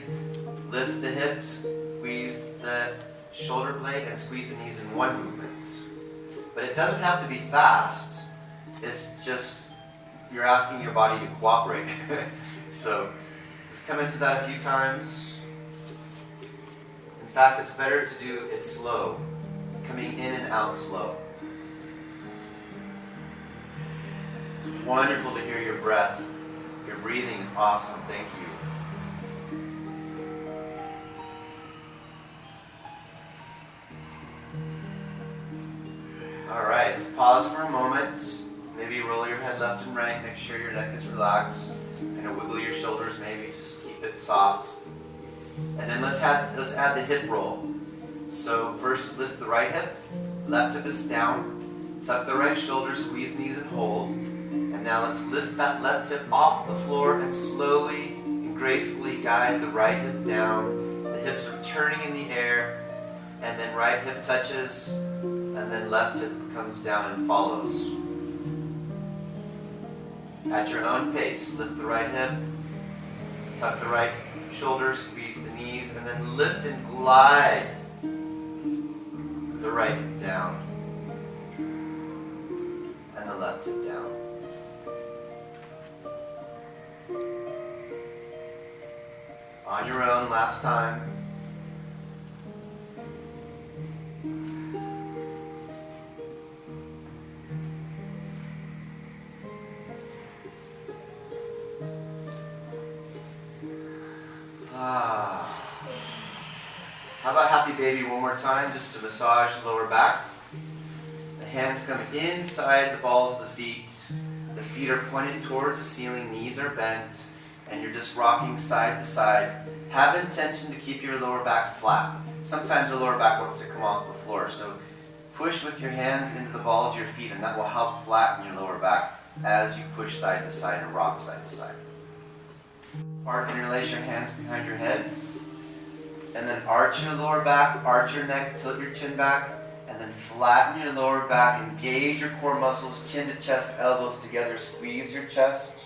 lift the hips, squeeze the shoulder blade, and squeeze the knees in one movement. But it doesn't have to be fast. It's just you're asking your body to cooperate. So let's come into that a few times. In fact, it's better to do it slow, coming in and out slow. It's wonderful to hear your breath. Your breathing is awesome. Thank you. Alright, let's pause for a moment. Maybe roll your head left and right. Make sure your neck is relaxed. And wiggle your shoulders, maybe. Just keep it soft. And then let's add the hip roll. So first lift the right hip. Left hip is down. Tuck the right shoulder, squeeze knees and hold. And now let's lift that left hip off the floor and slowly and gracefully guide the right hip down. The hips are turning in the air. And then right hip touches. And then left hip comes down and follows. At your own pace, lift the right hip, tuck the right shoulder, squeeze the knees, and then lift and glide the right hip down and the left hip down. On your own, last time. How about Happy Baby one more time, just to massage the lower back. The hands come inside the balls of the feet. The feet are pointed towards the ceiling, knees are bent, and you're just rocking side to side. Have intention to keep your lower back flat. sometimes the lower back wants to come off the floor. So push with your hands into the balls of your feet, and that will help flatten your lower back as you push side to side and rock side to side. Interlace your hands behind your head, and then arch your lower back, arch your neck, tilt your chin back, and then flatten your lower back. Engage your core muscles, chin to chest, elbows together. Squeeze your chest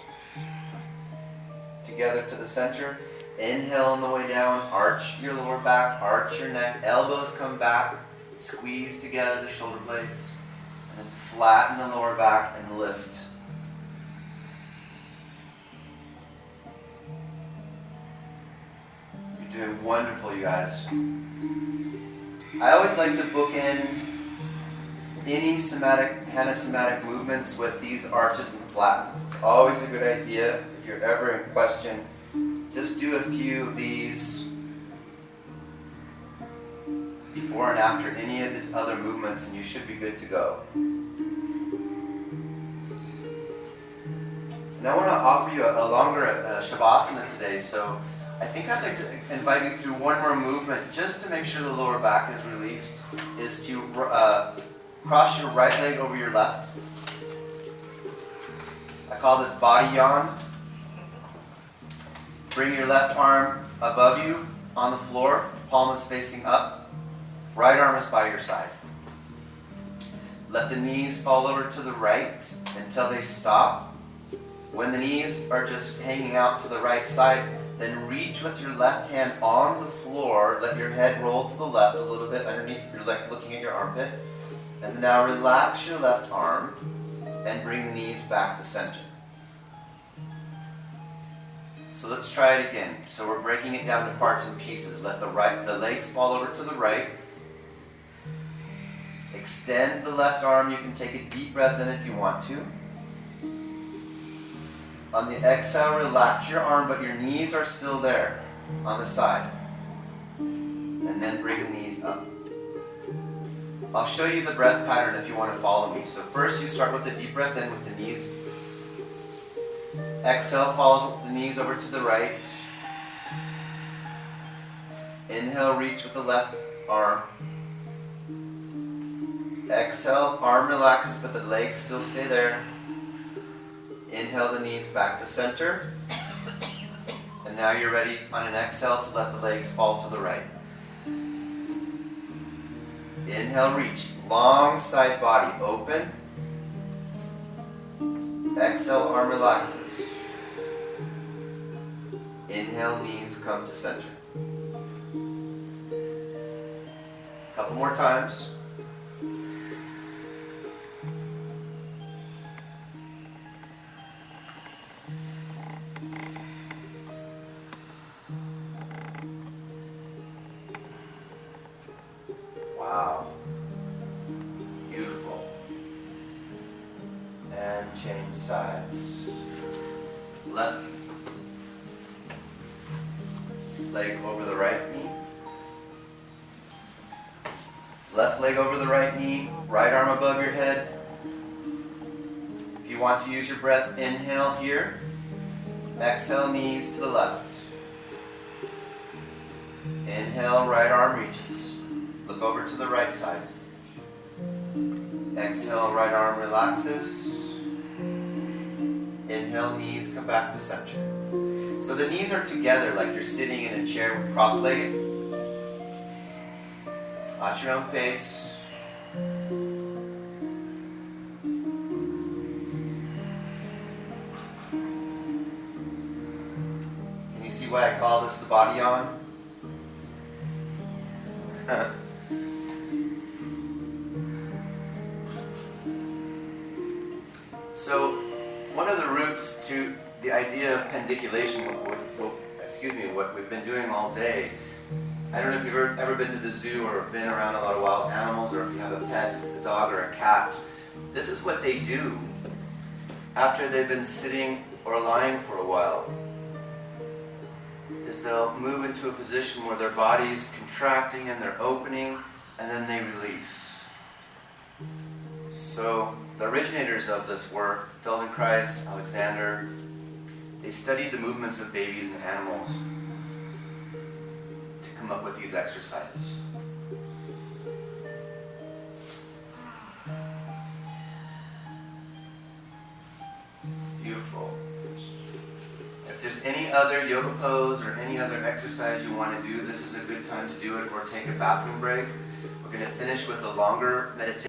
together to the center. Inhale on the way down, arch your lower back, arch your neck, elbows come back, squeeze together the shoulder blades, and then flatten the lower back and lift. You're doing wonderful, you guys. I always like to bookend any somatic movements with these arches and flattens. It's always a good idea. If you're ever in question, just do a few of these before and after any of these other movements, and you should be good to go. And I want to offer you a longer Shavasana today, so I think I'd like to invite you through one more movement just to make sure the lower back is released, is to cross your right leg over your left. I call this body yawn. Bring your left arm above you on the floor, palm is facing up, right arm is by your side. Let the knees fall over to the right until they stop. When the knees are just hanging out to the right side, then reach with your left hand on the floor, let your head roll to the left a little bit underneath your leg, looking at your armpit. And now relax your left arm and bring the knees back to center. So let's try it again. So we're breaking it down to parts and pieces. Let the legs fall over to the right. Extend the left arm. You can take a deep breath in if you want to. On the exhale, relax your arm, but your knees are still there on the side. And then bring the knees up. I'll show you the breath pattern if you want to follow me. So first you start with a deep breath in with the knees. Exhale, follows the knees over to the right. Inhale, reach with the left arm. Exhale, arm relaxes, but the legs still stay there. Inhale the knees back to center. And now you're ready on an exhale to let the legs fall to the right. Inhale, reach. Long side body open. Exhale, arm relaxes. Inhale, knees come to center. Couple more times. Wow. Beautiful. And change sides. Left leg over the right knee. Left leg over the right knee. Right arm above your head. If you want to use your breath, inhale here. Exhale, knees to the left. Inhale, right arm reaches. Look over to the right side. Exhale, right arm relaxes. Inhale, knees come back to center. So the knees are together like you're sitting in a chair cross-legged. At your own pace. Can you see why I call this the body yawn? So, one of the roots to the idea of pendiculation, what we've been doing all day, I don't know if you've ever been to the zoo or been around a lot of wild animals, or if you have a pet, a dog or a cat. This is what they do after they've been sitting or lying for a while, is they'll move into a position where their body's contracting and they're opening, and then they release. So the originators of this work, Feldenkrais, Alexander, they studied the movements of babies and animals to come up with these exercises. Beautiful. If there's any other yoga pose or any other exercise you want to do, this is a good time to do it, or take a bathroom break. We're going to finish with a longer meditation.